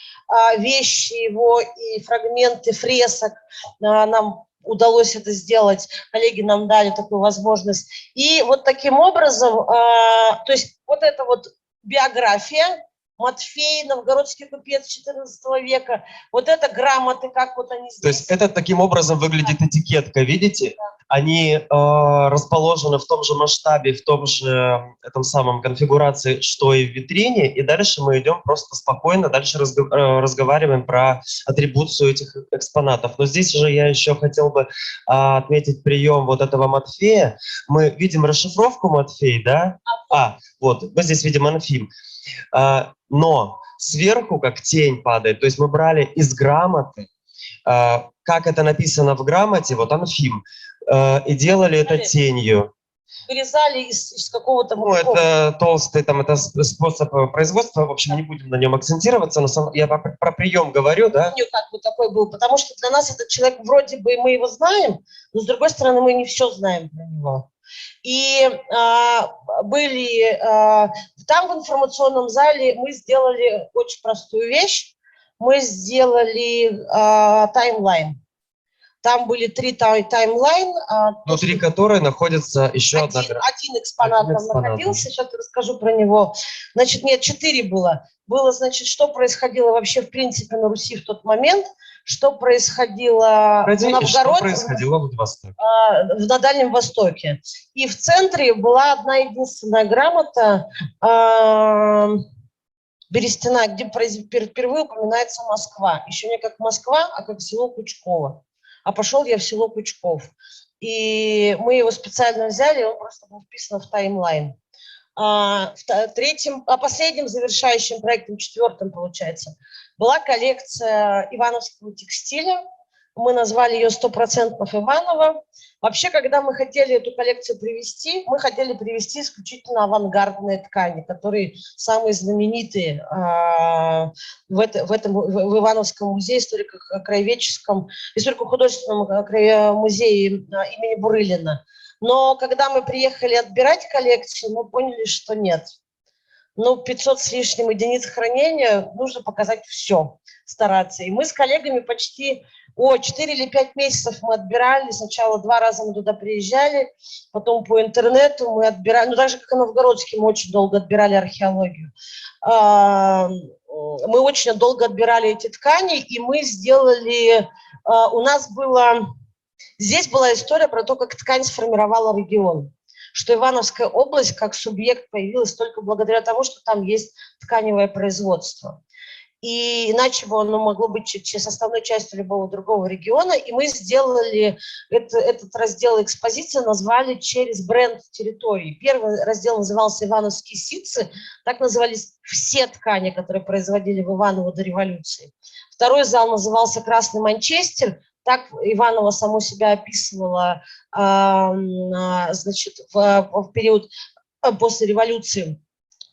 вещи его и фрагменты фресок. Нам удалось это сделать, коллеги нам дали такую возможность. И вот таким образом, то есть вот эта вот биография, Матфей, новгородский купец XIV века, вот это грамоты, как вот они здесь. То есть это таким образом выглядит этикетка, видите? Они расположены в том же масштабе, в том же этом самом конфигурации, что и в витрине, и дальше мы идем просто спокойно, дальше разговариваем про атрибуцию этих экспонатов. Но здесь же я еще хотел бы отметить прием вот этого Матфея. Мы видим расшифровку Матфей, да? Вот, мы здесь видим Анфим. Но сверху как тень падает, то есть мы брали из грамоты, как это написано в грамоте, вот Анфим, и делали это тенью. Вырезали из какого-то Ну, мужского. это толстый, там, это способ производства, в общем, не будем на нем акцентироваться, но я про прием говорю, да? Помню, как бы такой был, потому что для нас этот человек вроде бы мы его знаем, но с другой стороны мы не все знаем про него. И там в информационном зале мы сделали очень простую вещь. Мы сделали таймлайн. Там были 3 таймлайна. Внутри которой находится еще один экспонат там находился, сейчас расскажу про него. Значит, нет, 4 было. Было, значит, что происходило вообще, в принципе, на Руси в тот момент, что происходило в Новгороде, что происходило в Востоке. На Дальнем Востоке. И в центре была одна единственная грамота берестяная, где впервые упоминается Москва. Еще не как Москва, а как село Кучково. А пошел я в село Кучков. И мы его специально взяли, он просто был вписан в таймлайн. Последним завершающим проектом, 4-м, получается, была коллекция ивановского текстиля. Мы назвали ее 100% Иваново. Вообще, когда мы хотели эту коллекцию привести, мы хотели привести исключительно авангардные ткани, которые самые знаменитые в Ивановском музее, историко-художественном музее имени Бурылина. Но когда мы приехали отбирать коллекцию, мы поняли, что нет. 500 с лишним единиц хранения, нужно показать все, стараться. И мы с коллегами почти 4 или 5 месяцев мы отбирали. Сначала 2 раза мы туда приезжали, потом по интернету мы отбирали. Так же, как и новгородский, мы очень долго отбирали археологию. Мы очень долго отбирали эти ткани, и мы сделали... Здесь была история про то, как ткань сформировала регион. Что Ивановская область как субъект появилась только благодаря тому, что там есть тканевое производство. И иначе бы оно могло быть составной частью любого другого региона. И мы сделали этот раздел экспозиции, назвали через бренд территории. Первый раздел назывался «Ивановские ситцы». Так назывались все ткани, которые производили в Иваново до революции. Второй зал назывался «Красный Манчестер». Так Иваново само себя описывала, значит, в период после революции.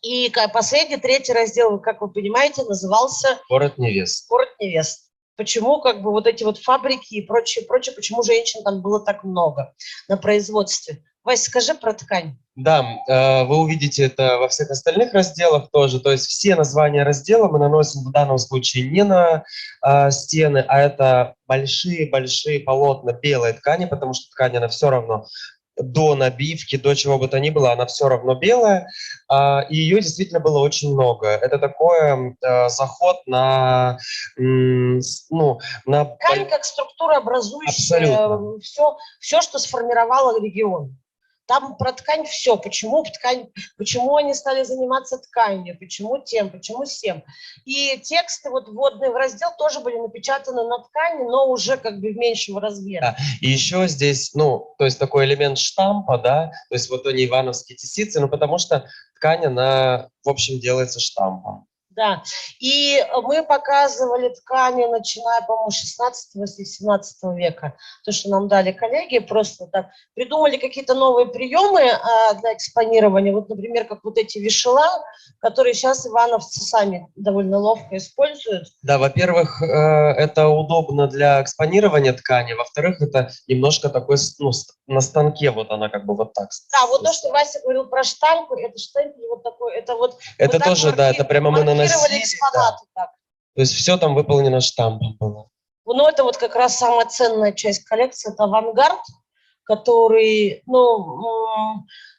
И последний, 3-й раздел, как вы понимаете, назывался «Город невест». «Город невест». Почему вот эти вот фабрики и прочее, почему женщин там было так много на производстве? Вась, скажи про ткань. Да, вы увидите это во всех остальных разделах тоже. То есть все названия раздела мы наносим в данном случае не на стены, а это большие-большие полотна белой ткани, потому что ткань, она все равно до набивки, до чего бы то ни было, она все равно белая. И ее действительно было очень много. Это такой заход на... Ткань как структура образующая все, что сформировало регион. Там про ткань все. Почему они стали заниматься тканью, почему тем, почему всем. И тексты вот вводные в раздел тоже были напечатаны на ткани, но уже как бы меньшего размера. Да. И еще здесь, то есть такой элемент штампа, да, то есть вот они ивановские тесицы, потому что ткань, она, в общем, делается штампом. Да, и мы показывали ткани, начиная, по-моему, 16-17 века. То, что нам дали коллеги, просто так придумали какие-то новые приемы для экспонирования. Вот, например, как вот эти вешала, которые сейчас ивановцы сами довольно ловко используют. Да, во-первых, это удобно для экспонирования ткани, во-вторых, это немножко такой, на станке вот она как бы вот так. Да, вот то, что Вася говорил про штампы, это штемпель вот такой, это вот... Это тоже, да, это прямо мы наносили. Экспонаты, да. Так. То есть все там выполнено штампом было. Ну, это вот как раз самая ценная часть коллекции, это авангард, который,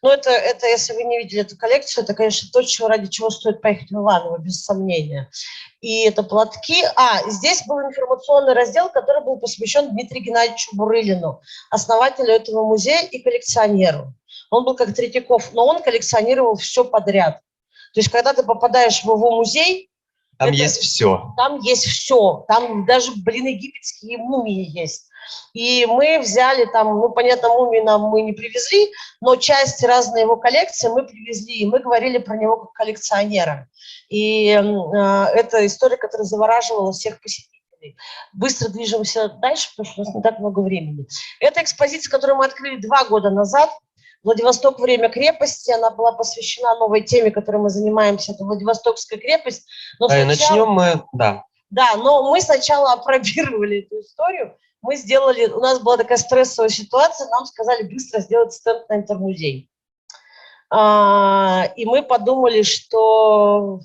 это, если вы не видели эту коллекцию, это, конечно, то, ради чего стоит поехать в Иваново, без сомнения. И это платки. Здесь был информационный раздел, который был посвящен Дмитрию Геннадьевичу Бурылину, основателю этого музея и коллекционеру. Он был как Третьяков, но он коллекционировал все подряд. То есть, когда ты попадаешь в его музей, там есть все. Там есть все. Там даже, египетские мумии есть. И мы взяли там, понятно, мумии мы не привезли, но часть разной его коллекции мы привезли, и мы говорили про него как коллекционера. И это история, которая завораживала всех посетителей. Быстро движемся дальше, потому что у нас не так много времени. Это экспозиция, которую мы открыли 2 года назад. Владивосток «Время крепости». Она была посвящена новой теме, которой мы занимаемся. Это Владивостокская крепость. Но Да, и начнем мы, да. Да, но мы сначала опробировали эту историю. Мы сделали, у нас была такая стрессовая ситуация, нам сказали быстро сделать стенд на Интермузей. И мы подумали, что,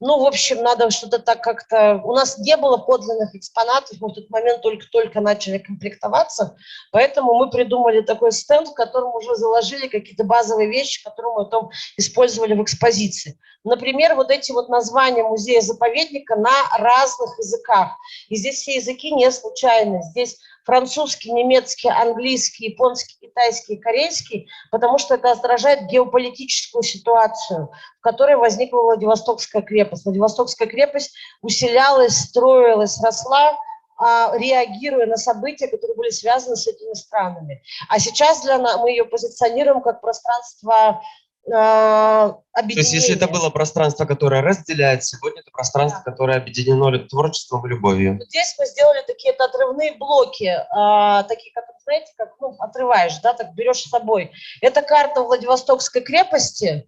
ну, в общем, надо что-то так как-то... У нас не было подлинных экспонатов, мы в тот момент только-только начали комплектоваться, поэтому мы придумали такой стенд, в котором уже заложили какие-то базовые вещи, которые мы потом использовали в экспозиции. Например, вот эти вот названия музея-заповедника на разных языках. И здесь все языки не случайны. Здесь французский, немецкий, английский, японский, китайский, корейский, потому что это отражает геополитическую ситуацию, в которой возникла Владивостокская крепость. Владивостокская крепость усилялась, строилась, росла, реагируя на события, которые были связаны с этими странами. А сейчас мы ее позиционируем как пространство объединения. То есть если это было пространство, которое разделяет, сегодня это пространство, да, которое объединено творчеством и любовью. Здесь мы сделали такие отрывные блоки, такие, как, знаете, как, ну, отрываешь, да, так берешь с собой. Это карта Владивостокской крепости,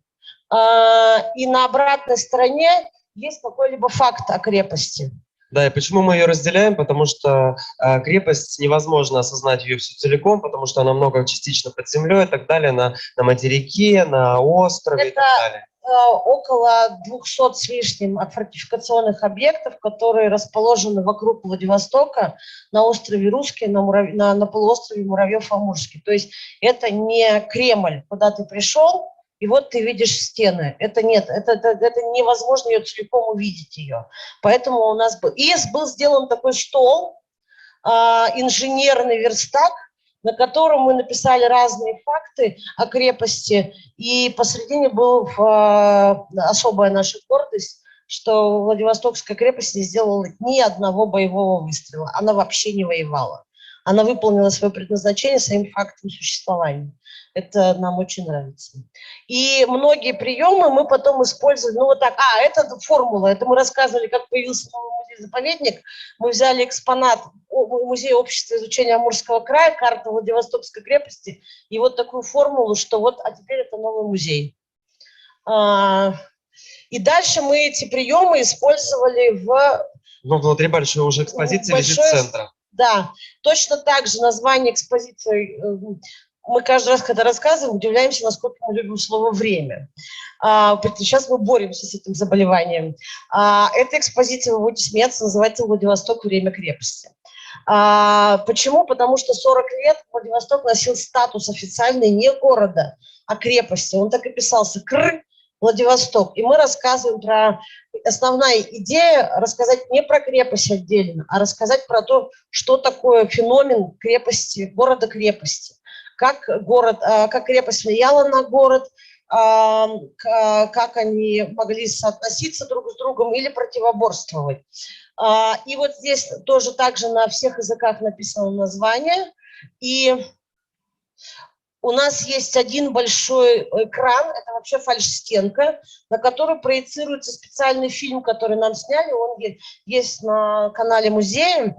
и на обратной стороне есть какой-либо факт о крепости. Да, и почему мы ее разделяем? Потому что крепость, невозможно осознать ее всю целиком, потому что она много частично под землей и так далее, на материке, на острове и так далее. Около 200 с лишним фортификационных объектов, которые расположены вокруг Владивостока на острове Русский, на полуострове Муравьев-Амурский. То есть это не Кремль, куда ты пришел, и вот ты видишь стены. Это нет, это невозможно ее целиком увидеть ее. Поэтому у нас был сделан такой стол, инженерный верстак, на котором мы написали разные факты о крепости, и посредине была особая наша гордость, что Владивостокская крепость не сделала ни одного боевого выстрела. Она вообще не воевала. Она выполнила свое предназначение своим фактом существования. Это нам очень нравится. И многие приемы мы потом использовали. Ну вот так, это формула, это мы рассказывали, как появился новый музей-заповедник. Мы взяли экспонат Музея общества изучения Амурского края, карта Владивостокской крепости, и вот такую формулу, что вот, а теперь это новый музей. И дальше мы эти приемы использовали внутри большой уже экспозиции лежит центра. Да, точно так же название экспозиции, мы каждый раз, когда рассказываем, удивляемся, насколько мы любим слово «время». Сейчас мы боремся с этим заболеванием. Эта экспозиция, вы будете смеяться, называется «Владивосток. Время крепости». Почему? Потому что 40 лет Владивосток носил статус официальный не города, а крепости. Он так и писался Владивосток. И мы рассказываем про... Основная идея рассказать не про крепость отдельно, а рассказать про то, что такое феномен крепости, города-крепости. Как крепость влияла на город, как они могли соотноситься друг с другом или противоборствовать. И вот здесь тоже также на всех языках написано название. И у нас есть один большой экран, это вообще фальшстенка, на которую проецируется специальный фильм, который нам сняли. Он есть на канале музея.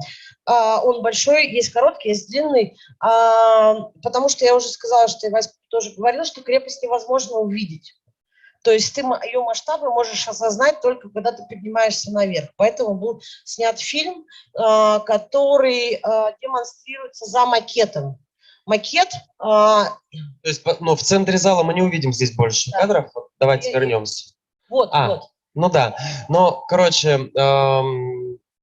Он большой, есть короткий, есть длинный. Потому что я уже сказала, что я тоже говорила, что крепость невозможно увидеть. То есть ты ее масштабы можешь осознать только когда ты поднимаешься наверх. Поэтому был снят фильм, который демонстрируется за макетом. Макет. То есть, в центре зала мы не увидим здесь больше кадров. Давайте вернемся. Вот. Ну да. Но, короче,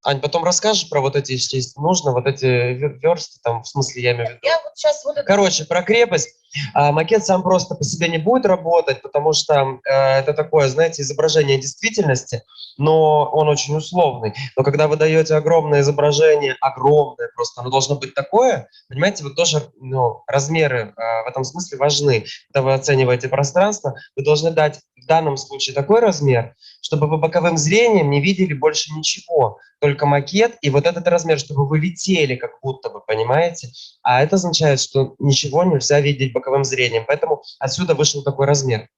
Ань, потом расскажешь про вот эти, если нужно, вот эти версты, там, в смысле, я имею в виду. Я вот сейчас Короче, про крепость. Макет сам просто по себе не будет работать, потому что это такое, знаете, изображение действительности, но он очень условный. Но когда вы даете огромное изображение, огромное просто, оно должно быть такое, понимаете, вот тоже размеры в этом смысле важны. Когда вы оцениваете пространство, вы должны дать в данном случае такой размер, чтобы вы боковым зрением не видели больше ничего, только макет и вот этот размер, чтобы вы летели как будто бы, понимаете? А это означает, что ничего нельзя видеть боковым зрением, поэтому отсюда вышел такой размер.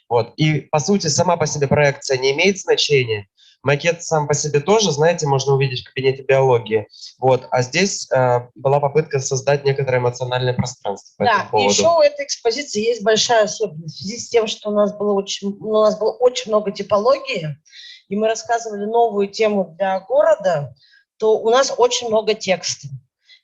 Вот. И, по сути, сама по себе проекция не имеет значения. Макет сам по себе тоже, знаете, можно увидеть в кабинете биологии. Вот. А здесь была попытка создать некоторое эмоциональное пространство по этому Да, и поводу. еще у этой экспозиции есть большая особенность. В связи с тем, что у нас было очень много типологии, и мы рассказывали новую тему для города, то у нас очень много текста.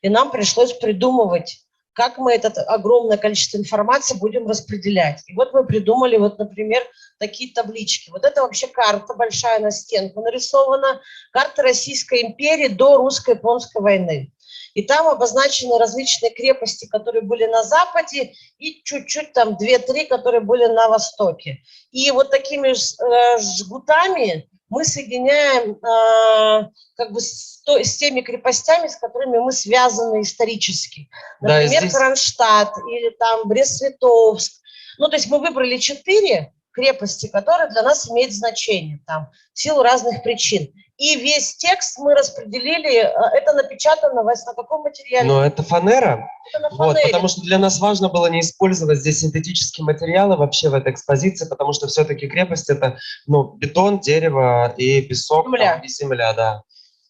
И нам пришлось придумывать, как мы это огромное количество информации будем распределять. И вот мы придумали, вот, например, такие таблички. Вот это вообще карта большая на стенку нарисована, карта Российской империи до русско-японской войны. И там обозначены различные крепости, которые были на западе, и чуть-чуть там 2-3, которые были на востоке. И вот такими жгутами мы соединяем как бы с теми крепостями, с которыми мы связаны исторически. Например, Да, здесь... Кронштадт или там Брест-Литовск. Ну, то есть мы выбрали 4 крепости, которые для нас имеют значение там, в силу разных причин. И весь текст мы распределили, это напечатано на каком материале? Но это фанера. Это на Вот, фанере. потому что для нас важно было не использовать здесь синтетические материалы вообще в этой экспозиции, потому что все-таки крепость это бетон, дерево и песок, Земля. и земля, да.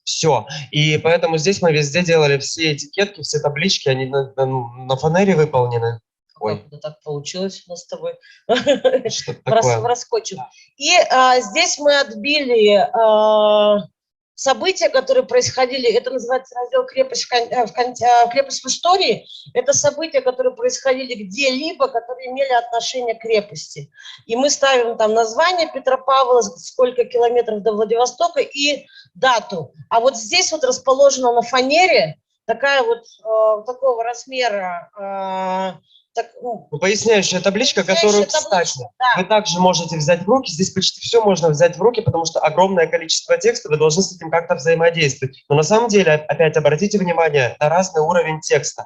Все. И поэтому здесь мы везде делали все этикетки, все таблички, они на фанере выполнены. Как это так получилось у нас с тобой? Что такое? Раскочим. И здесь мы отбили события, которые происходили. Это называется раздел «Крепость в истории». Это события, которые происходили где-либо, которые имели отношение к крепости. И мы ставим там название Петропавла, сколько километров до Владивостока и дату. А вот здесь вот расположено на фанере такая вот такого размера поясняющая табличка, которую, кстати, да, вы также можете взять в руки. Здесь почти все можно взять в руки, потому что огромное количество текста, вы должны с этим как-то взаимодействовать. Но на самом деле, опять обратите внимание на разный уровень текста.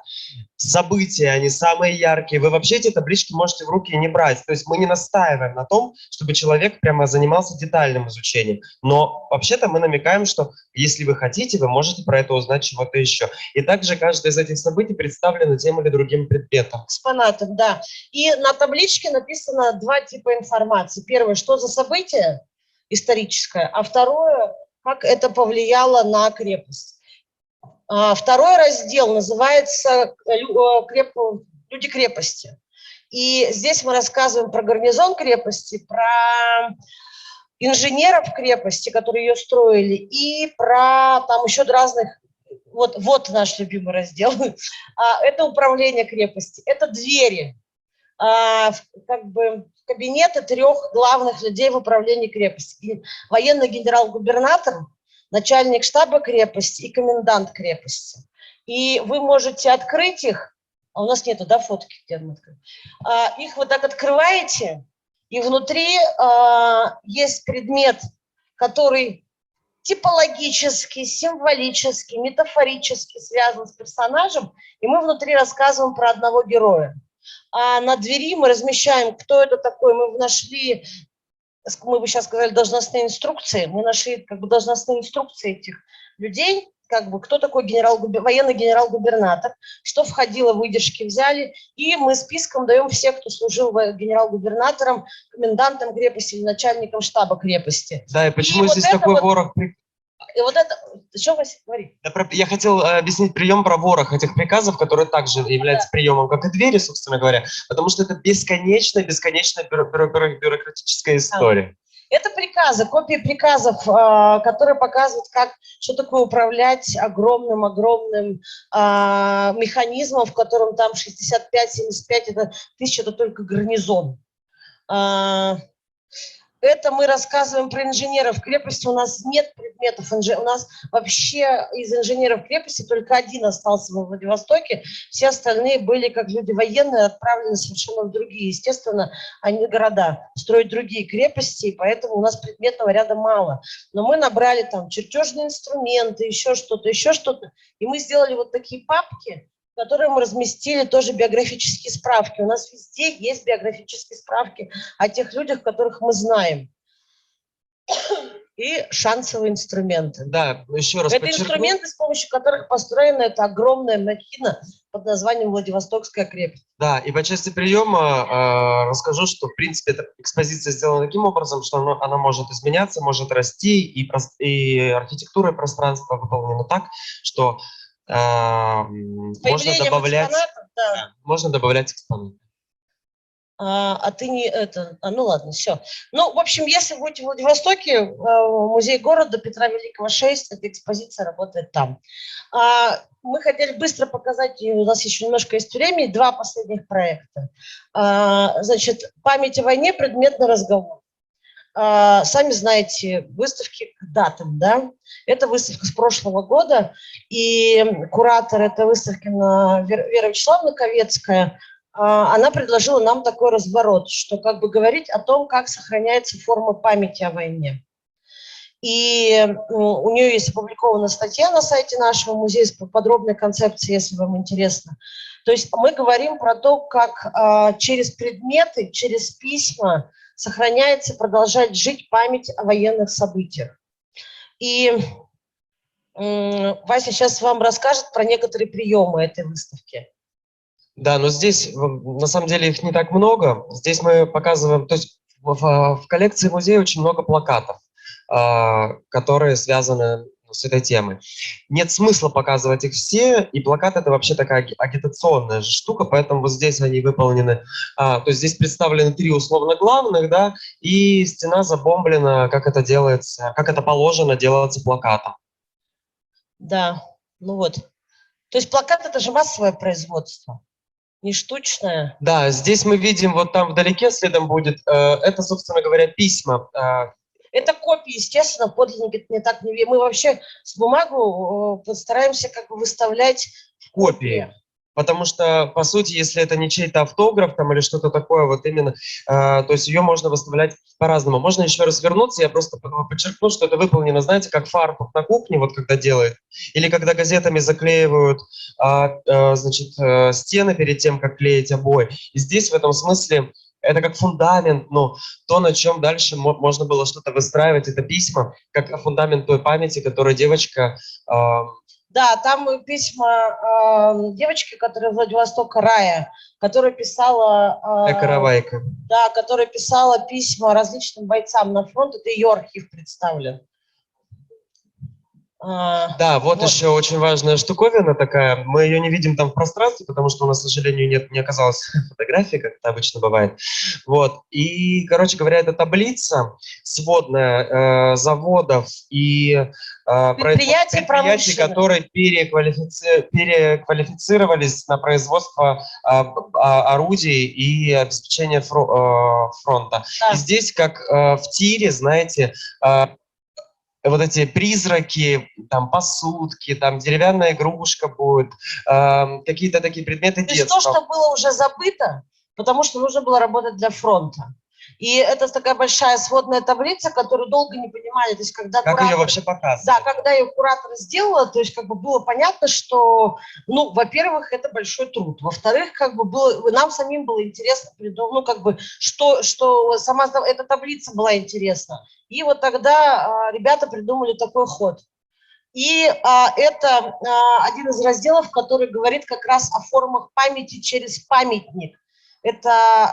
События, они самые яркие. Вы вообще эти таблички можете в руки не брать. То есть мы не настаиваем на том, чтобы человек прямо занимался детальным изучением. Но вообще-то мы намекаем, что если вы хотите, вы можете про это узнать чего-то еще. И также каждое из этих событий представлено тем или другим предметом. Экспонатом, да. И на табличке написано 2 типа информации. Первое, что за событие историческое, а второе, как это повлияло на крепость. Второй раздел называется «Люди крепости». И здесь мы рассказываем про гарнизон крепости, про инженеров крепости, которые ее строили, и про там еще разных. Вот наш любимый раздел. Это управление крепости, это двери, как бы кабинеты 3 главных людей в управлении крепости. Военный генерал-губернатор, начальник штаба крепости и комендант крепости. И вы можете открыть их, а у нас нету, да, фотки, где мы открыли. Их вот так открываете, и внутри есть предмет, который типологически, символически, метафорически связан с персонажем, и мы внутри рассказываем про одного героя. А на двери мы размещаем, кто это такой. Мы нашли, мы бы сейчас сказали, должностные инструкции. Мы нашли как бы должностные инструкции этих людей, как бы кто такой военный генерал-губернатор, что входило, выдержки взяли, и мы списком даем всех, кто служил генерал-губернатором, комендантом крепости или начальником штаба крепости. Да, и почему и здесь вот такой ворох? И вот это, что вы говорите? Я хотел объяснить прием про ворох этих приказов, который также является приемом, как и двери, собственно говоря, потому что это бесконечная бюрократическая история. Это приказы, копии приказов, которые показывают, что такое управлять огромным механизмом, в котором там 65-75, это 1000, это только гарнизон. Это мы рассказываем про инженеров крепости. У нас нет предметов. У нас вообще из инженеров крепости только один остался во Владивостоке. Все остальные были как люди военные, отправлены совершенно в другие. Естественно, они города строят другие крепости, и поэтому у нас предметного ряда мало. Но мы набрали там чертежные инструменты, еще что-то. И мы сделали вот такие папки, в которые мы разместили тоже биографические справки. У нас везде есть биографические справки о тех людях, которых мы знаем. и шансовые инструменты. Да, еще раз Это подчеркну. инструменты, с помощью которых построена эта огромная махина под названием Владивостокская крепость. Да, и по части приема расскажу, что, в принципе, эта экспозиция сделана таким образом, что она может изменяться, может расти, и архитектура пространства выполнена так, что можно добавлять, да. можно добавлять экспонаты. Ты не это... ну ладно, все. Ну, в общем, если вы будете в Владивостоке, музей города Петра Великого 6, эта экспозиция работает там. Мы хотели быстро показать, и у нас еще немножко есть времени, 2 последних проекта. Значит, «Память о войне. Предметный разговор». Сами знаете, выставки к датам, да? Это выставка с прошлого года, и куратор этой выставки Вера Вячеславовна Ковецкая, она предложила нам такой разворот, что как бы говорить о том, как сохраняется форма памяти о войне. И у нее есть опубликована статья на сайте нашего музея с подробной концепцией, если вам интересно. То есть мы говорим про то, как через предметы, через письма сохраняется, продолжает жить память о военных событиях. И Вася сейчас вам расскажет про некоторые приемы этой выставки. Да, но здесь на самом деле их не так много. Здесь мы показываем, то есть в коллекции музея очень много плакатов, которые связаны с этой темой. Нет смысла показывать их все, и плакат — это вообще такая агитационная же штука, поэтому вот здесь они выполнены, то есть здесь представлены 3 условно главных, да, и стена забомблена, как это делается, как это положено делаться плакатом. Да, ну вот. То есть плакат — это же массовое производство, не штучное. Да, здесь мы видим, вот там вдалеке следом будет, это, собственно говоря, письма. Это копии, естественно, подлинники не так не видим. Мы вообще с бумагу стараемся как бы выставлять в копии. Потому что, по сути, если это не чей-то автограф там или что-то такое, вот именно, то есть ее можно выставлять по-разному. Можно еще развернуться, я просто подчеркну, что это выполнено, знаете, как фартук на кухне, вот когда делают, или когда газетами заклеивают, значит, стены перед тем, как клеить обои. И здесь в этом смысле это как фундамент, ну, то, на чем дальше можно было что-то выстраивать, это письма, как фундамент той памяти, которую девочка... Да, там письма девочки, которая из Владивостока, Рая, которая писала... Каравайка. Да, которая писала письма различным бойцам на фронт. Это ее архив представлен. Да, вот еще очень важная штуковина такая. Мы ее не видим там в пространстве, потому что у нас, к сожалению, не оказалось фотографии, как это обычно бывает. Вот. И, короче говоря, это таблица сводная заводов и предприятий, которые переквалифицировались на производство орудий и обеспечение фронта. Да. И здесь, как в тире, знаете, вот эти призраки, там посудки, там деревянная игрушка будет, какие-то такие предметы детства. То есть то, что было уже забыто, потому что нужно было работать для фронта. И это такая большая сводная таблица, которую долго не понимали. То есть, когда как ее вообще показывать? Да, когда ее куратор сделала, то есть как бы было понятно, что, ну, во-первых, это большой труд. Во-вторых, как бы нам самим было интересно придумать, ну, как бы, что сама эта таблица была интересна. И вот тогда ребята придумали такой ход. И это один из разделов, который говорит как раз о формах памяти через памятник. Это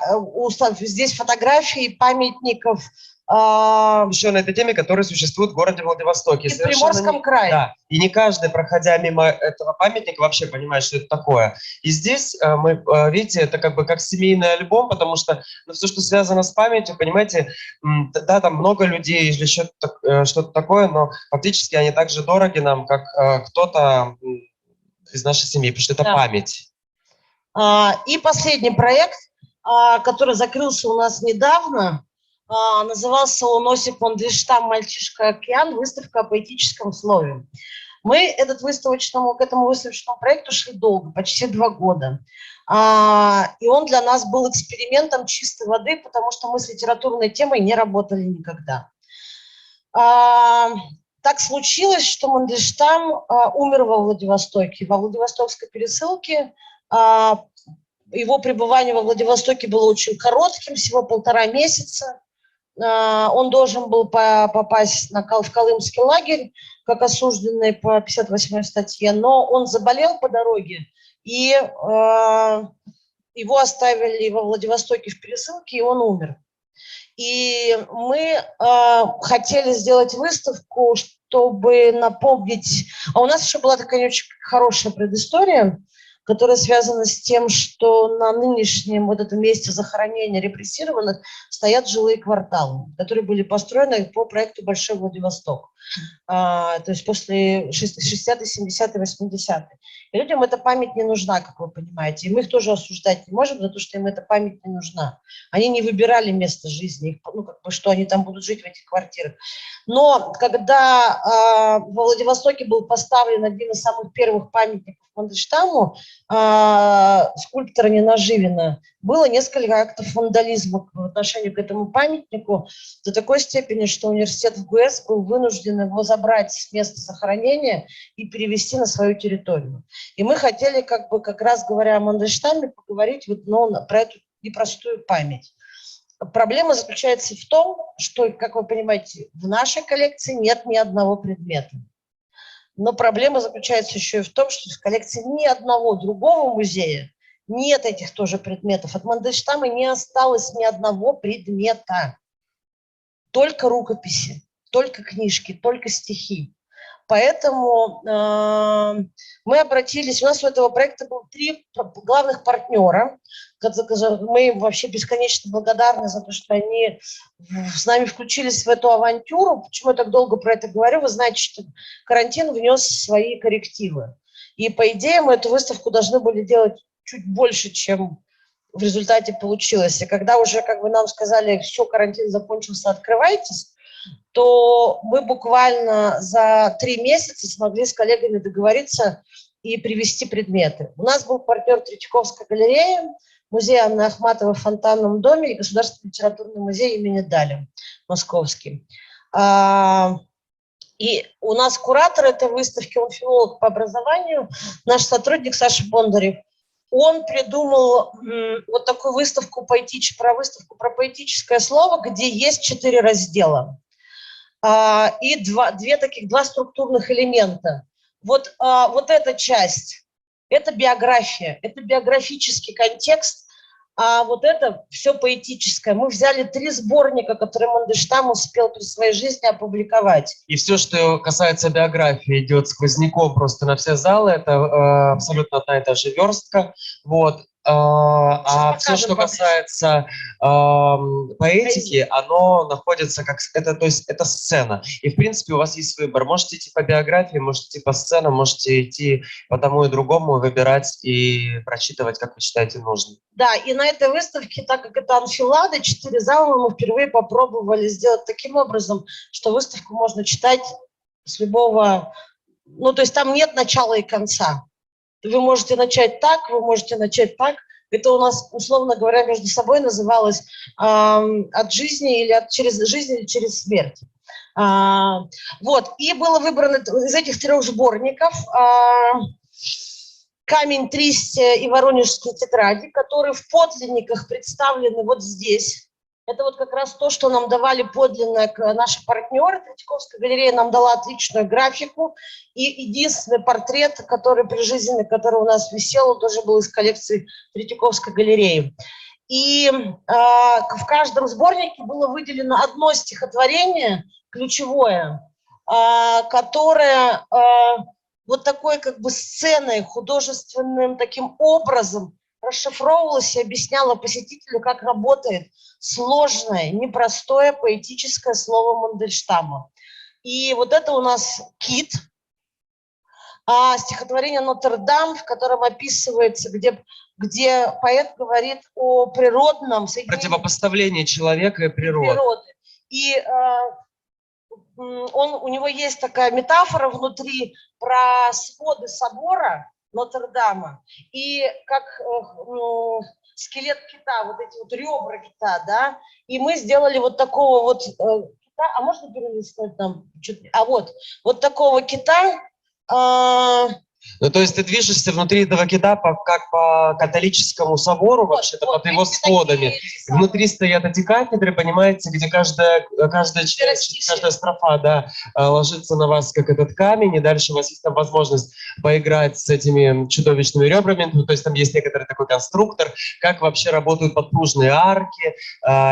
здесь фотографии памятников. Еще на этой теме, которые существуют в городе Владивостоке. И в Приморском крае. Да, и не каждый, проходя мимо этого памятника, вообще понимает, что это такое. И здесь мы, видите, это как бы как семейный альбом, потому что все, что связано с памятью, понимаете, да, там много людей или что-то такое, но фактически они так же дороги нам, как кто-то из нашей семьи, потому что это память. И последний проект, который закрылся у нас недавно, назывался он «Осип Мандельштам. Мальчишка океан. Выставка о поэтическом слове». Мы к этому выставочному проекту шли долго, почти 2 года. И он для нас был экспериментом чистой воды, потому что мы с литературной темой не работали никогда. Так случилось, что Мандельштам умер во Владивостоке. Во Владивостокской пересылке. Его пребывание во Владивостоке было очень коротким, всего 1,5 месяца. он должен был попасть в Колымский лагерь, как осужденный по 58 статье, но он заболел по дороге, и его оставили во Владивостоке в пересылке, и он умер. И мы хотели сделать выставку, чтобы напомнить... А у нас еще была такая не очень хорошая предыстория, которая связана с тем, что на нынешнем вот этом месте захоронения репрессированных стоят жилые кварталы, которые были построены по проекту «Большой Владивосток». То есть после 60-х, 70-х, 80-х. И людям эта память не нужна, как вы понимаете. И мы их тоже осуждать не можем за то, что им эта память не нужна. Они не выбирали место жизни, ну, как бы, что они там будут жить в этих квартирах. Но когда во Владивостоке был поставлен один из самых первых памятников Мандельштаму, скульптора Нина Живина, было несколько актов вандализма в отношении к этому памятнику до такой степени, что университет ВГС был вынужден его забрать с места захоронения и перевести на свою территорию. И мы хотели, как раз говоря о Мандельштаме, поговорить про эту непростую память. Проблема заключается в том, что, как вы понимаете, в нашей коллекции нет ни одного предмета. Но проблема заключается еще и в том, что в коллекции ни одного другого музея нет этих тоже предметов. От Мандельштама не осталось ни одного предмета. Только рукописи, только книжки, только стихи. Поэтому мы обратились, у нас у этого проекта было 3 главных партнера. Мы им вообще бесконечно благодарны за то, что они с нами включились в эту авантюру. Почему я так долго про это говорю? Вы знаете, что карантин внес свои коррективы. И по идее мы эту выставку должны были делать чуть больше, чем в результате получилось. И когда уже нам сказали, все, карантин закончился, открывайтесь, то мы буквально за 3 месяца смогли с коллегами договориться и привезти предметы. У нас был партнер Третьяковская галерея, музей Анны Ахматовой в Фонтанном доме и Государственный литературный музей имени Дали, московский. И у нас куратор этой выставки, он филолог по образованию, наш сотрудник Саша Бондарев. Он придумал вот такую выставку про поэтическое слово, где есть 4 раздела. И два структурных элемента. Вот эта часть – это биография, это биографический контекст, а вот это все поэтическое. Мы взяли 3 сборника, которые Мандельштам успел при своей жизни опубликовать. И все, что касается биографии, идет сквозняком просто на все залы. Это абсолютно одна и та же верстка. Вот. А все, что касается поэтики, оно находится то есть это сцена. И, в принципе, у вас есть выбор. Можете идти по биографии, можете идти по сценам, можете идти по тому и другому, выбирать и прочитывать, как вы считаете нужным. Да, и на этой выставке, так как это анфилада, 4 зала, мы впервые попробовали сделать таким образом, что выставку можно читать с любого... Ну, то есть там нет начала и конца. Вы можете начать так, вы можете начать так. Это у нас, условно говоря, между собой называлось от жизни или через жизнь или через смерть. Вот. И было выбрано из этих 3 сборников «Камень, Тристия» и «Воронежские тетради», которые в подлинниках представлены вот здесь. Это вот как раз то, что нам давали подлинно наши партнеры. Третьяковская галерея нам дала отличную графику. И единственный портрет, который прижизненный, который у нас висел, он тоже был из коллекции Третьяковской галереи. И в каждом сборнике было выделено одно стихотворение, ключевое, которое вот такой сценой, художественным таким образом расшифровывалось и объясняло посетителю, как работает сложное, непростое поэтическое слово Мандельштама. И вот это у нас «Кит», стихотворение «Нотр-Дам», в котором описывается, где поэт говорит о природном соединении... Противопоставлении человека и природы. И у него есть такая метафора внутри про своды собора Нотр-Дама и как скелет кита, вот эти вот ребра кита, да, и мы сделали вот такого вот кита, а можно перелистнуть там? Вот такого кита, Ну, то есть ты движешься внутри этого кита как по католическому собору, вообще-то под его видите, сводами. такие эти самые Внутри стоят эти кафедры, понимаете, где каждая четверостишие. строфа, да, ложится на вас, как этот камень, и дальше у вас есть там возможность поиграть с этими чудовищными ребрами. Ну, то есть там есть некоторый такой конструктор, как вообще работают подпружные арки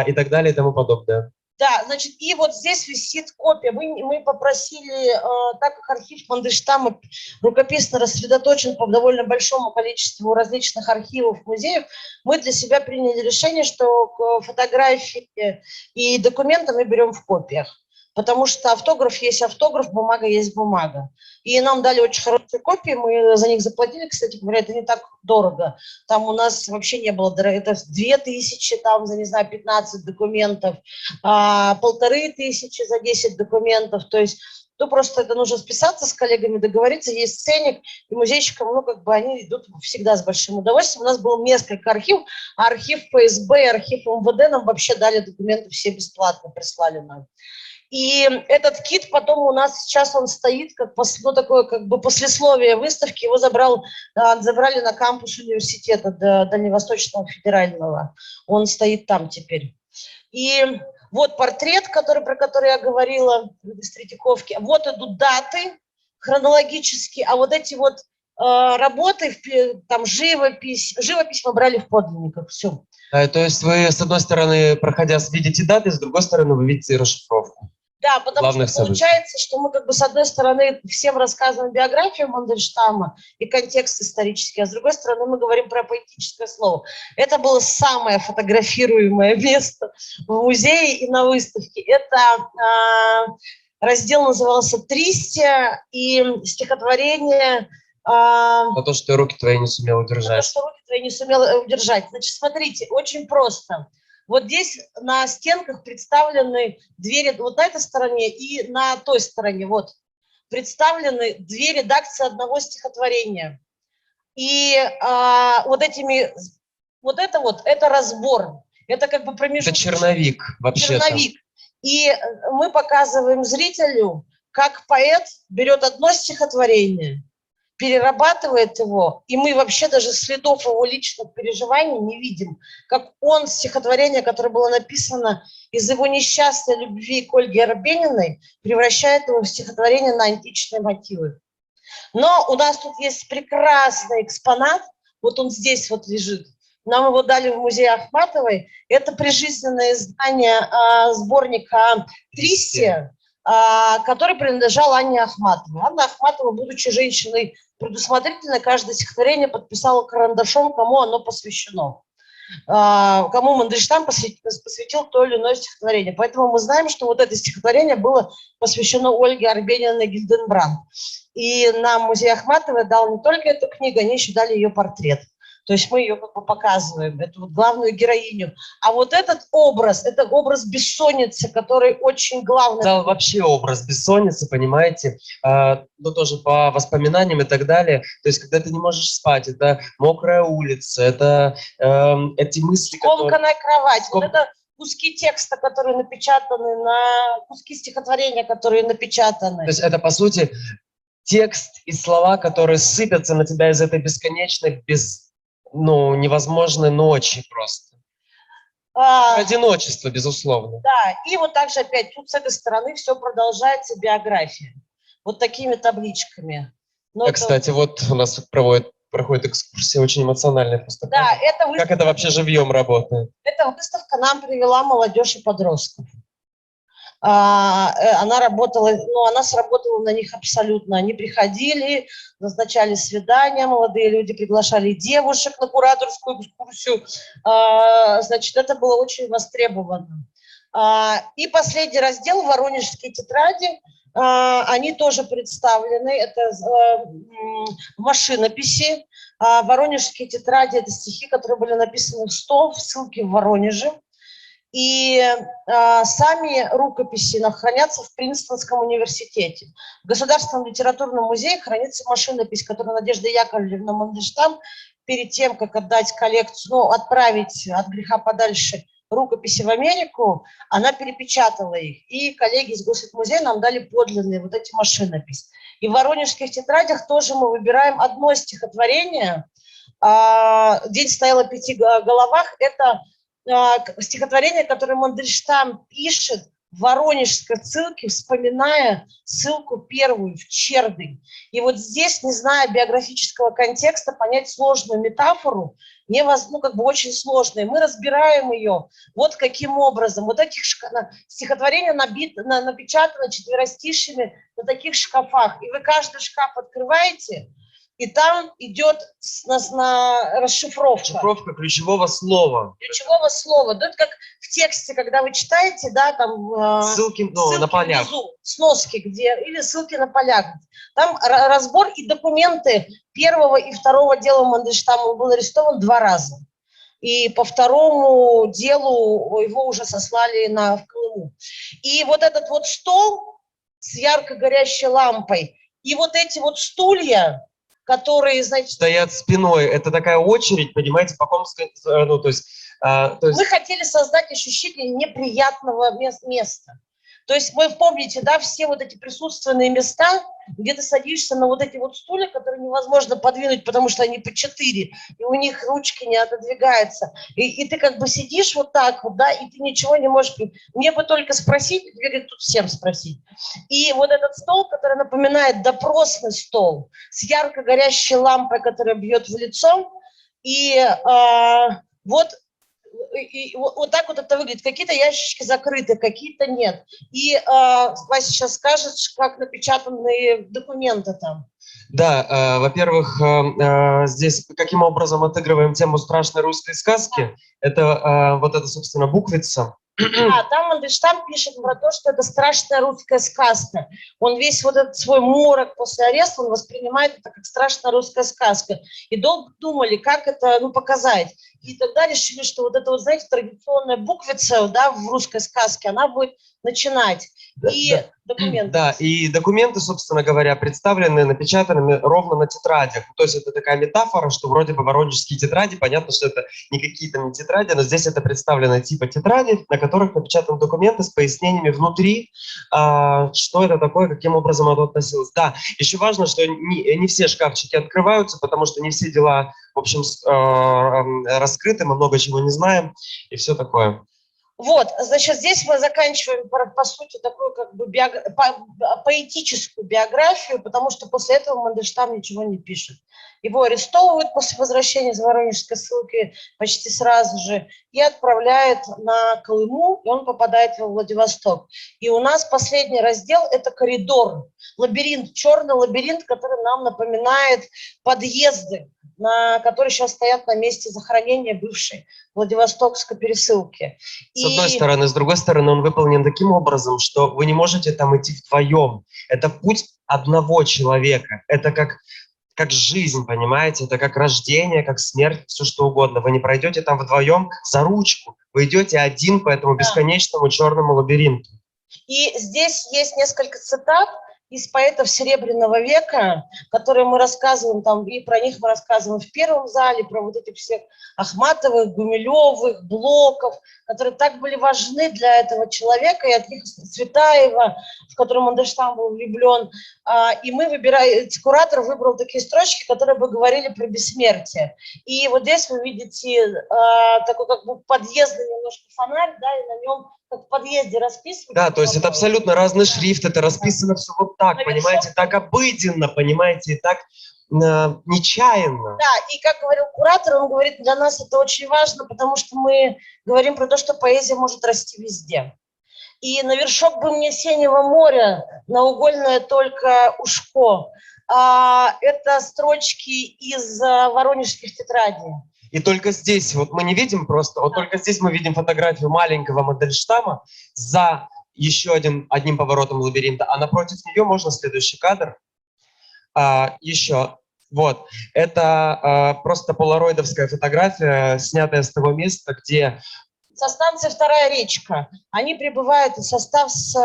и так далее и тому подобное. Да, значит, и вот здесь висит копия. Мы попросили, так как архив Мандельштама рукописно рассредоточен по довольно большому количеству различных архивов, музеев, мы для себя приняли решение, что фотографии и документы мы берем в копиях. Потому что автограф есть автограф, бумага есть бумага. И нам дали очень хорошие копии, мы за них заплатили, кстати говоря, это не так дорого. Там у нас вообще не было, это 2000, там, за, не знаю, 15 документов, 1500 за 10 документов, то есть, ну, просто это нужно списаться с коллегами, договориться, есть ценник, и музейщикам, ну, как бы они идут всегда с большим удовольствием. У нас было несколько архивов, а архив ФСБ, архив МВД нам вообще дали документы все бесплатно, прислали нам. И этот кит потом у нас сейчас он стоит как ну, такое как бы послесловие выставки. Его забрали на кампус университета Дальневосточного федерального. Он стоит там теперь. И вот портрет, про который я говорила из Третьяковки. Вот идут даты хронологически, а вот эти вот работы, там живопись мы брали в подлинниках, все. То есть вы, с одной стороны, проходя, видите даты, с другой стороны, вы видите расшифровку Да, потому что главных событий. получается, что мы как бы с одной стороны всем рассказываем биографию Мандельштама и контекст исторический, а с другой стороны мы говорим про поэтическое слово. Это было самое фотографируемое место в музее и на выставке. Это раздел назывался «Тристия» и стихотворение За то, что руки твои не сумел удержать. За то, что руки твои не сумел удержать. Значит, смотрите, очень просто. Вот здесь на стенках представлены двери, вот на этой стороне и на той стороне, вот, представлены две редакции одного стихотворения. И это разбор, это как бы промежуток. Это черновик, вообще-то. Черновик. И мы показываем зрителю, как поэт берет одно стихотворение, перерабатывает его, и мы вообще даже следов его личных переживаний не видим, как он стихотворение, которое было написано из его несчастной любви к Ольге Арбениной, превращает его в стихотворение на античные мотивы. Но у нас тут есть прекрасный экспонат, вот он здесь вот лежит, нам его дали в музее Ахматовой, это прижизненное издание сборника «Тристия», который принадлежал Анне Ахматовой. Анна Ахматова, будучи женщиной предусмотрительной, каждое стихотворение подписала карандашом, кому оно посвящено. Кому Мандельштам посвятил то или иное стихотворение. Поэтому мы знаем, что вот это стихотворение было посвящено Ольге Арбениной Гильденбранд. И нам музей Ахматовой дал не только эту книгу, они еще дали ее портрет. То есть мы ее как бы показываем, эту вот главную героиню. А вот этот образ, это образ бессонницы, который очень главный. Да, вообще образ бессонницы, понимаете, ну тоже по воспоминаниям и так далее. То есть когда ты не можешь спать, это мокрая улица, это эти мысли, скомканная кровать, вот это куски текста, которые напечатаны, куски стихотворения, которые напечатаны. То есть это, по сути, текст и слова, которые сыпятся на тебя из этой бесконечной, невозможной ночи просто. Одиночество, безусловно. Да, и вот также опять тут с этой стороны все продолжается биография. Вот такими табличками. Кстати, вот у нас проходит экскурсия очень эмоциональная просто. Да, это выставка. Как это вообще живьем работает? Эта выставка нам привела молодежь и подростков. Она сработала на них абсолютно. Они приходили, назначали свидания, молодые люди приглашали девушек на кураторскую экскурсию. Значит, это было очень востребовано. И последний раздел «Воронежские тетради». Они тоже представлены. Это в машинописи. «Воронежские тетради» – это стихи, которые были написаны в ссылки в Воронеже. И сами рукописи хранятся в Принстонском университете. В Государственном литературном музее хранится машинопись, которую Надежда Яковлевна Мандельштам перед тем, как отдать коллекцию, отправить от греха подальше рукописи в Америку, она перепечатала их. И коллеги из Госмузея нам дали подлинные вот эти машинописи. И в воронежских тетрадях тоже мы выбираем одно стихотворение. «День стоял о 5 головах». Это стихотворение, которое Мандельштам пишет в воронежской ссылке, вспоминая ссылку первую в Чердынь. И вот здесь, не зная биографического контекста, понять сложную метафору очень сложно. И мы разбираем ее вот каким образом. Вот этих стихотворения напечатано четверостишими на таких шкафах. И вы каждый шкаф открываете, и там идет расшифровка. Расшифровка ключевого слова. Ключевого слова. Да, это как в тексте, когда вы читаете, да, там ссылки на полях. Внизу, сноски, или ссылки на полях. Там разбор и документы первого и второго дела Мандельштама. Он был арестован 2 раза. И по второму делу его уже сослали в Колыму. И вот этот вот стол с ярко горящей лампой, и вот эти вот стулья, которые, значит... Стоят спиной. Это такая очередь, понимаете, по какому... Мы хотели создать ощущение неприятного места. То есть вы помните, да, все вот эти присутственные места, где ты садишься на вот эти вот стулья, которые невозможно подвинуть, потому что они по 4, и у них ручки не отодвигаются. И ты как бы сидишь вот так вот, да, и ты ничего не можешь... Мне бы только спросить, я говорю, тут всем спросить. И вот этот стол, который напоминает допросный стол, с ярко горящей лампой, которая бьет в лицо, и вот так вот это выглядит. Какие-то ящички закрыты, какие-то нет. И Вася сейчас скажет, как напечатанные документы там. Да, во-первых, здесь каким образом отыгрываем тему страшной русской сказки. Это вот эта, собственно, буквица. Там Мандельштам пишет про то, что это страшная русская сказка. Он весь вот этот свой морок после ареста, он воспринимает это как страшная русская сказка. И долго думали, как это показать. И тогда решили, что вот эта вот, знаете, традиционная буквица, да, в русской сказке, она будет начинать. Документы. Да, и документы, собственно говоря, представлены напечатанными ровно на тетрадях. То есть это такая метафора, что вроде бы воронежские тетради, понятно, что это не какие-то не тетради, но здесь это представлено типа тетради, на которых напечатаны документы с пояснениями внутри, что это такое, каким образом оно относилось. Да, еще важно, что не все шкафчики открываются, потому что не все дела, в общем, раскрыты, мы много чего не знаем и все такое. Вот, значит, здесь мы заканчиваем, по сути, такую как бы поэтическую биографию, потому что после этого Мандельштам ничего не пишет. Его арестовывают после возвращения из воронежской ссылки почти сразу же и отправляют на Колыму, и он попадает во Владивосток. И у нас последний раздел – это коридор, лабиринт, черный лабиринт, который нам напоминает подъезды, которые сейчас стоят на месте захоронения бывшей Владивостокской пересылки. С одной стороны. С другой стороны, он выполнен таким образом, что вы не можете там идти вдвоем. Это путь одного человека. Это как жизнь, понимаете? Это как рождение, как смерть, все что угодно. Вы не пройдете там вдвоем за ручку. Вы идете один по этому бесконечному черному лабиринту. И здесь есть несколько цитат из поэтов Серебряного века, которые мы рассказываем, там, и про них мы рассказываем в первом зале, про вот этих всех Ахматовых, Гумилевых, Блоков, которые так были важны для этого человека, и от них Цветаева, в котором Мандельштам был влюблен. И мы выбираем, куратор выбрал такие строчки, которые бы говорили про бессмертие. И вот здесь вы видите такой как бы подъездный немножко фонарь, да, и на нем как в подъезде расписано. Да, то есть это абсолютно разный шрифт, это расписано все вот так, понимаете, так обыденно, понимаете, и так нечаянно. Да, и как говорил куратор, он говорит, для нас это очень важно, потому что мы говорим про то, что поэзия может расти везде. И на вершок бы мне синего моря, наугольное только ушко. Это строчки из воронежских тетрадей. И только здесь, вот мы не видим просто, вот только здесь мы видим фотографию маленького Мандельштама за еще одним поворотом лабиринта, а напротив нее можно следующий кадр. Еще, вот, это просто полароидовская фотография, снятая с того места, где... Со станции «Вторая речка». Они прибывают, состав с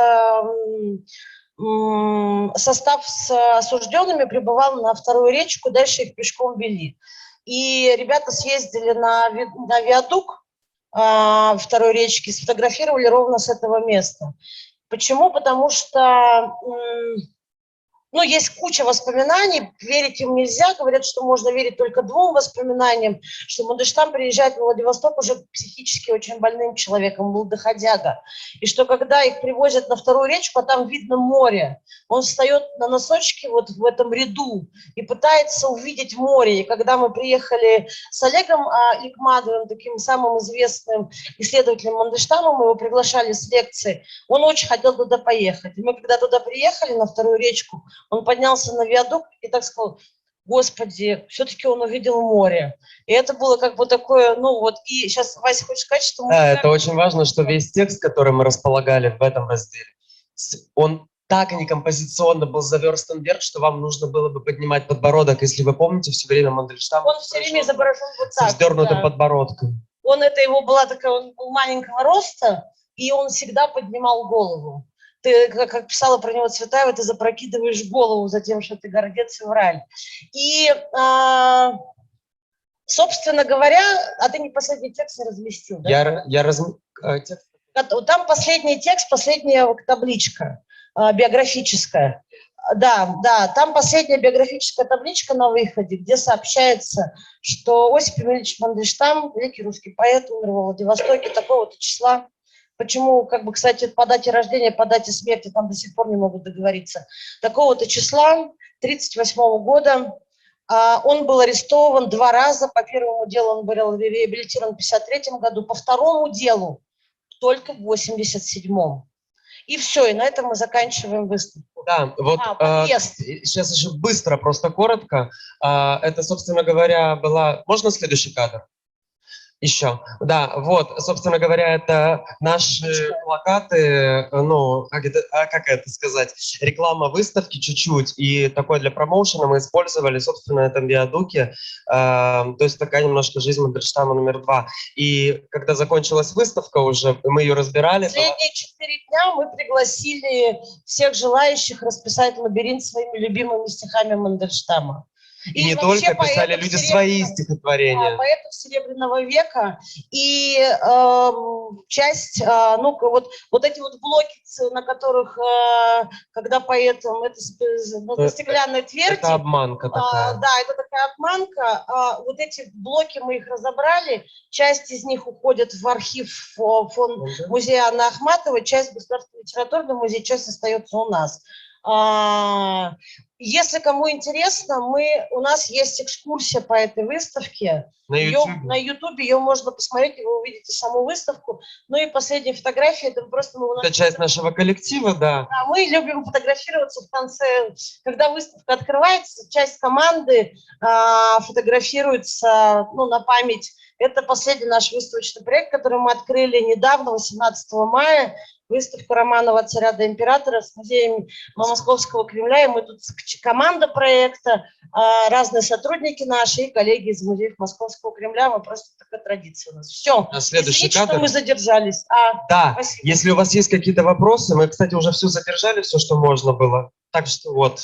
осужденными прибывал на Вторую речку, дальше их пешком вели. И ребята съездили на виадук Второй речки, сфотографировали ровно с этого места. Почему? Потому что ну, есть куча воспоминаний, верить им нельзя, говорят, что можно верить только 2 воспоминаниям, что Мандельштам приезжает в Владивосток уже психически очень больным человеком, был доходяга, и что когда их привозят на вторую речку, а там видно море, он встает на носочки вот в этом ряду и пытается увидеть море, и когда мы приехали с Олегом Икмадовым, таким самым известным исследователем Мандельштама, мы его приглашали с лекции, он очень хотел туда поехать, и мы когда туда приехали на вторую речку, он поднялся на виадук и так сказал: Господи, все-таки он увидел море. И это было как бы такое, ну вот, и сейчас, Вася, хочешь сказать, что мы... Да, это очень важно, что весь текст, который мы располагали в этом разделе, он так некомпозиционно был заверстан вверх, что вам нужно было бы поднимать подбородок, если вы помните, все время Мандельштам Он все время изображен вот с так. вздернутым Да. подбородком. Это его была такая, он был маленького роста, и он всегда поднимал голову. Ты, как писала про него Цветаева, ты запрокидываешь голову за тем, что ты гордец и февраль. И, собственно говоря, а ты не последний текст не разместил, да? Там последний текст, последняя табличка биографическая. Да, да, там последняя биографическая табличка на выходе, где сообщается, что Осип Емельевич Мандельштам, великий русский поэт, умер во Владивостоке такого-то числа. Почему, как бы, кстати, по дате рождения, по дате смерти там до сих пор не могут договориться. Такого-то числа, 1938 года. Он был арестован 2 раза. По первому делу он был реабилитирован в 1953 году, по второму делу только в 1987. И все, и на этом мы заканчиваем выставку. Да, вот сейчас еще быстро, просто коротко. Это, собственно говоря, была... Можно следующий кадр? Еще, да, вот, собственно говоря, это наши плакаты, ну, как это сказать, реклама выставки чуть-чуть, и такое для промоушена мы использовали, собственно, на этом виадуке, то есть такая немножко жизнь Мандельштама номер 2. И когда закончилась выставка уже, мы ее разбирали. Последние 4 дня мы пригласили всех желающих расписать лабиринт своими любимыми стихами Мандельштама. И не только писали люди свои стихотворения. Поэтов Серебряного века. И часть, ну, вот эти вот блоки, на которых, когда поэтом, это на стеклянной тверди. Это обманка такая. Да, это такая обманка. Вот эти блоки мы их разобрали. Часть из них уходит в архив фонд музея Анны Ахматовой, часть в Государственный литературный музей, часть остается у нас. Если кому интересно, у нас есть экскурсия по этой выставке. На YouTube ее можно посмотреть, и вы увидите саму выставку. Ну и последняя фотография, это просто... Это часть нашего коллектива, да. Мы любим фотографироваться в конце, когда выставка открывается, часть команды фотографируется, ну, на память. Это последний наш выставочный проект, который мы открыли недавно, 18 мая. Выставка Романова «От царя до императора» с музеем Московского Кремля. И мы тут команда проекта, разные сотрудники наши и коллеги из музеев Московского Кремля. Мы просто такая традиция у нас. Все. Следующий кадр. Что мы задержались. Да, спасибо. Если у вас есть какие-то вопросы, мы, кстати, уже все задержали, все, что можно было. Так что вот.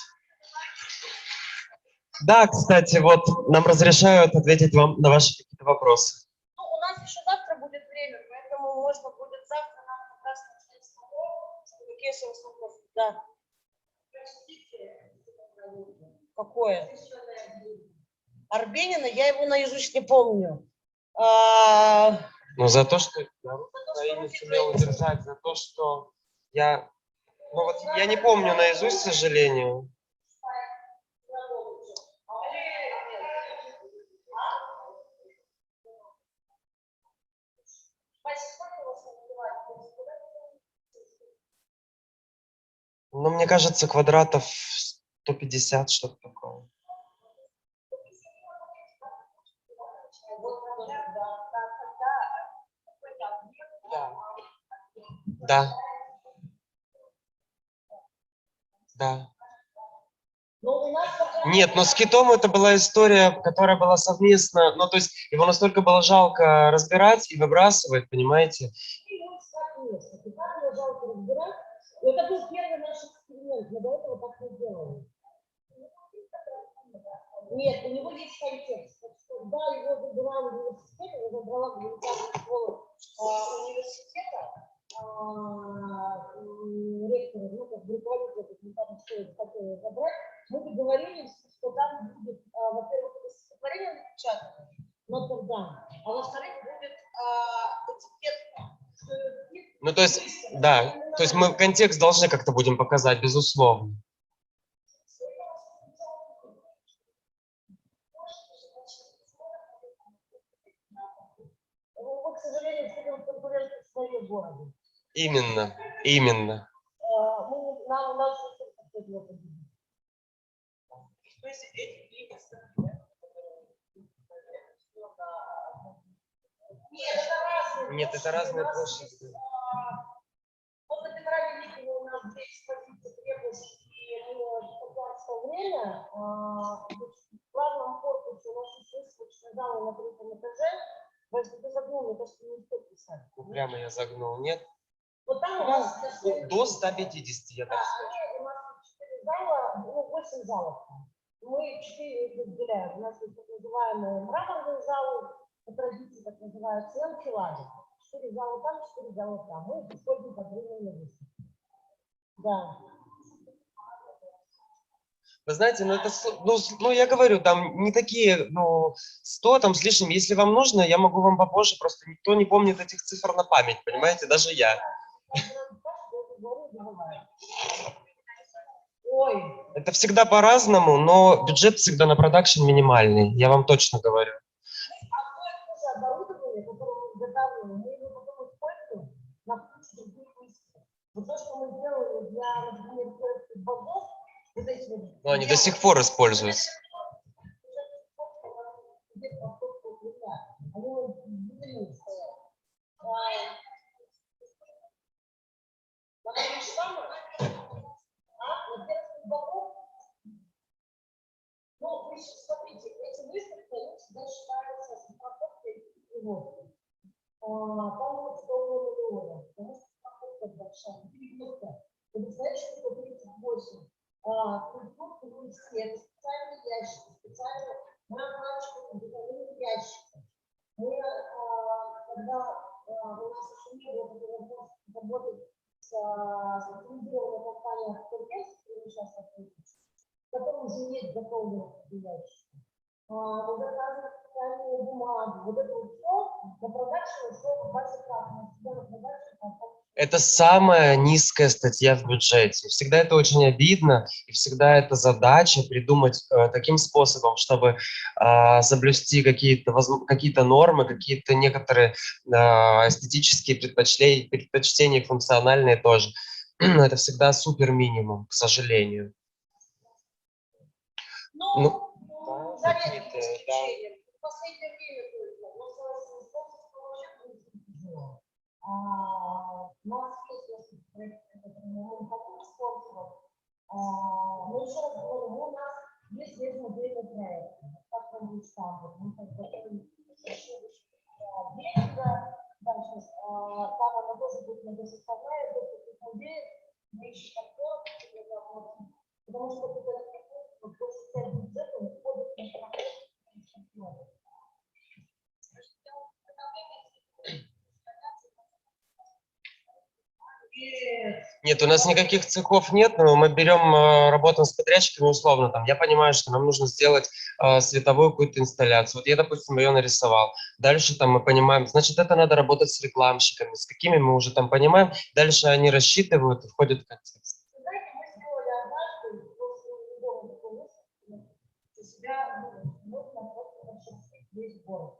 Да, кстати, вот нам разрешают ответить вам на ваши какие-то вопросы. Ну, у нас еще завтра будет время, поэтому можно будет завтра нам как раз начать с того, что какие у вас вопросы. Да. Какое? Арбенина, я его наизусть не помню. Ну, за то, что я не сумел удержать, за то, что я... Ну, вот я не помню наизусть, к сожалению. Ну, мне кажется, квадратов 150, что-то такое. Да. Да. Нет, но с китом это была история, которая была совместна. Ну, то есть его настолько было жалко разбирать и выбрасывать, понимаете? Это был первый наш эксперимент, мы до этого так не делали. Нет, у него есть контекст. Когда его забирали в университет, его забрала гуманитарную школу университета, ректор, ну, как руководитель гуманитарной школы хотел забрать, А во-вторых, будет этикетка. Ну, то есть, да, то есть мы контекст должны как-то будем показать, безусловно. Мы, к сожалению, вступим в конкурентную с своей городе. Именно, именно. Нам то есть эти три Нет, это разные площади. Вот на Петра Великого у нас две экспозиции крепости, и в то время в главном корпусе у нас есть выставочный зал на третьем этаже. Если ты загнул, мне кажется, не успел писать. Ну, прямо я загнул, нет? Вот там у нас До 150, я так скажу. у нас 4 зала, 8 залов. Мы 4 их разделяем. У нас есть так называемые мраморные залы, по традиции так называются, и анфилады. 4 зала там, 4 зала там. Мы их используем под временные выставки. Да. Вы знаете, ну это, ну я говорю, там не такие, 100 там с лишним. Если вам нужно, я могу вам попозже, просто никто не помнит этих цифр на память, понимаете, даже я. Ой. Это всегда по-разному, но бюджет всегда на продакшн минимальный, я вам точно говорю. Оборудование, которое мы изготавливаем, мы его потом используем на кучу других выставок. Вот то, что мы сделали для, например, богов, вот эти вот... Но они до сих пор используются. Ну, вы смотрите, эти выставки, они всегда считаются с упаковкой и вот. Там вот 100 миллионов, потому что упаковка большая, перегрузка. Вы представляете, что 38 культур, университет, специальные ящики, специальные накладчики, витаминные ящики. Мы, когда у нас еще не было такой возможности работать с специализированной компанией «Автокест», которая сейчас открылась, в котором уже есть готовые ящики. Мы заказываем специальную бумагу. Вот это вот все на продакшн ушло в 20 раз. На продакшн Это самая низкая статья в бюджете. Всегда это очень обидно, и всегда это задача придумать таким способом, чтобы соблюсти какие-то нормы, какие-то некоторые эстетические предпочтения, функциональные тоже. Это всегда супер минимум, к сожалению. Ну, да, за редким какие-то, исключением. В последнее время только. Но спонсорство вообще будет тяжело. У нас есть несколько проектов, которые мы хотим спонсоров. Но еще раз говорю, у нас есть модельный проект. Как он будет там? Мы готовим деньги. Дальше там она тоже будет многосоставная, будет музей, мы ищем актер, потому что это бюджета уходит на проект. Нет, у нас никаких цехов нет, но мы берем, работаем с подрядчиками условно. Там, я понимаю, что нам нужно сделать световую какую-то инсталляцию. Вот я, допустим, ее нарисовал. Дальше там мы понимаем, значит, это надо работать с рекламщиками, с какими мы уже там понимаем. Дальше они рассчитывают и входят в контекст. Знаете, мы сделали однажды, после любого такого выставки, у себя нужно просто расширить весь город.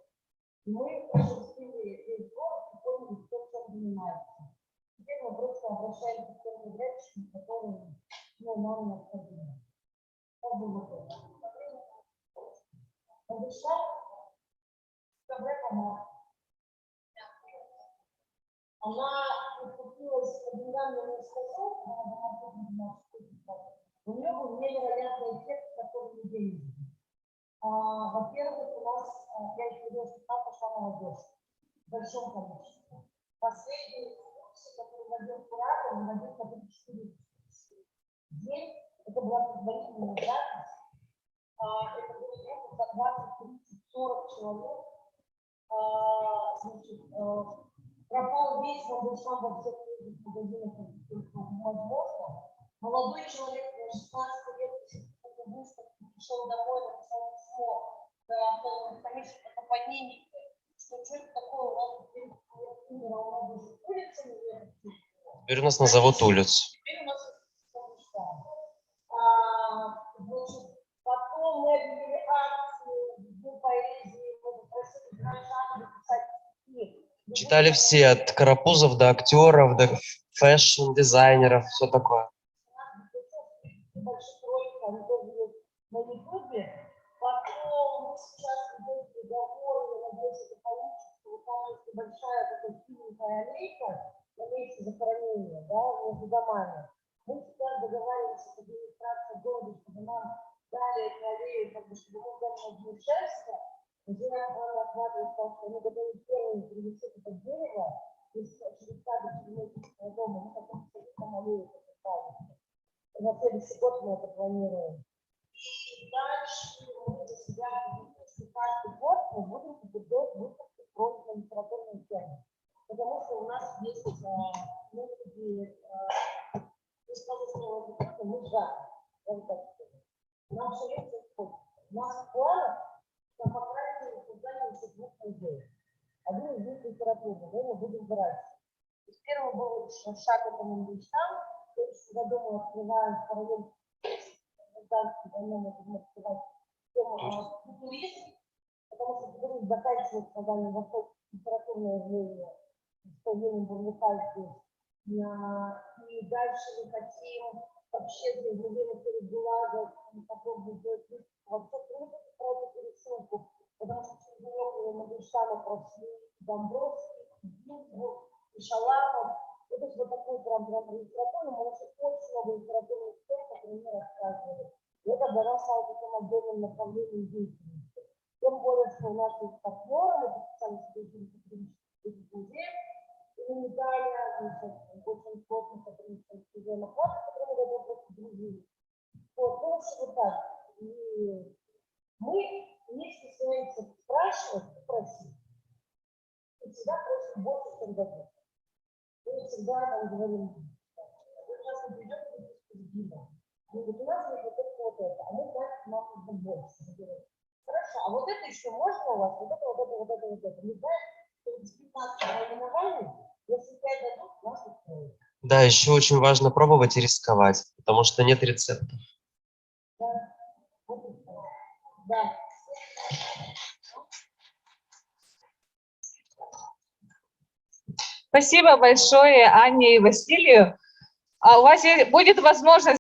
И мы расширили весь город и поняли, кто чем занимается. Теперь мы просто обращаемся к тем подрядчикам, которые нам необходимы. Как бы вот это. Обещал, проблема. Она поступилась в генеральную статью, у нее был невероятный эффект, который людей видит. Во-первых, у нас, я еще говорю, что там пошла молодежь в большом количестве. Последний курс, который вводил куратор, вводил по 3-4 день. Это была предварительная запись. Это было группа по 20, 30, 40 человек. Значит, пропал весь Мандельштам во всех магазинах, возможно. Молодой человек, 16 лет, пришел домой, написал письмо, конечно, по поднимите, Теперь у нас назовут улицу. Теперь у нас значит, потом мы объявили акцию в День поэзии, мы попросили горожан написать стихи. Читали все, от карапузов до актеров, до фэшн-дизайнеров, все такое. Большой ролик, они тоже есть на ютубе. Потом мы сейчас идем переговоры, я надеюсь, это получится. Вот там есть небольшая такая синенькая аллейка на месте захоронения, да, между домами. Мы сейчас договариваемся с администрацией города, чтобы нам дали эту аллею, как бы, чтобы мы дали администрация, где он охватывает, что они готовы первыми привести это дерево, и через каждый дома мы хотим посадить там аллею, на следующий год мы это планируем. И дальше мы для себя, что каждый год мы будем побеждать выставки про литературные темы. Потому что у нас есть методы исполнительного языка, мы жанр. Нам все это входит. У нас в планах, по крайней мере, создание двух музеев. Один из них литературный, мы будем брать. Первый был шаг к этому мечтам. В следующем году мы открываем параллель гражданский, давно мы будем открывать тему футуризм, потому что футуризм заканчивается, когда мы выходим литературное явление, что Ленин Бурлака здесь. И дальше мы хотим вообще движение перед ГУЛАГом, попробовать сделать вообще про рисунку, потому что через нее мы Мандельштама прошли Домбровский, Гинзбург и Шаламов. Это вот такой прям литературный, мы очень много литературных тем, которые мы рассказывали. И это для нас стало таким отдельным направлением деятельности. Тем более, что у нас есть партнеры, мы подписали себе музей, и недавно очень плотно сотрудничаем с музеем охвата, с которым мы готовы просто дружили. Вот, ну, вот так. И мы не стесняемся спрашивать и просить. И всегда просим больше, чем дадут. Мы всегда там говорим, вы сейчас не придете с Дима. Вот у нас есть вот это, а мы знаем, что нам нужно больше. Хорошо, а вот это еще можно у вас? Вот это. Мы знаем, что из 15 наименований, если 5 дадут, нас устроит. Да, еще очень важно пробовать и рисковать, потому что нет рецептов. Да. Вот это. Да. Спасибо большое Анне и Василию. А у вас будет возможность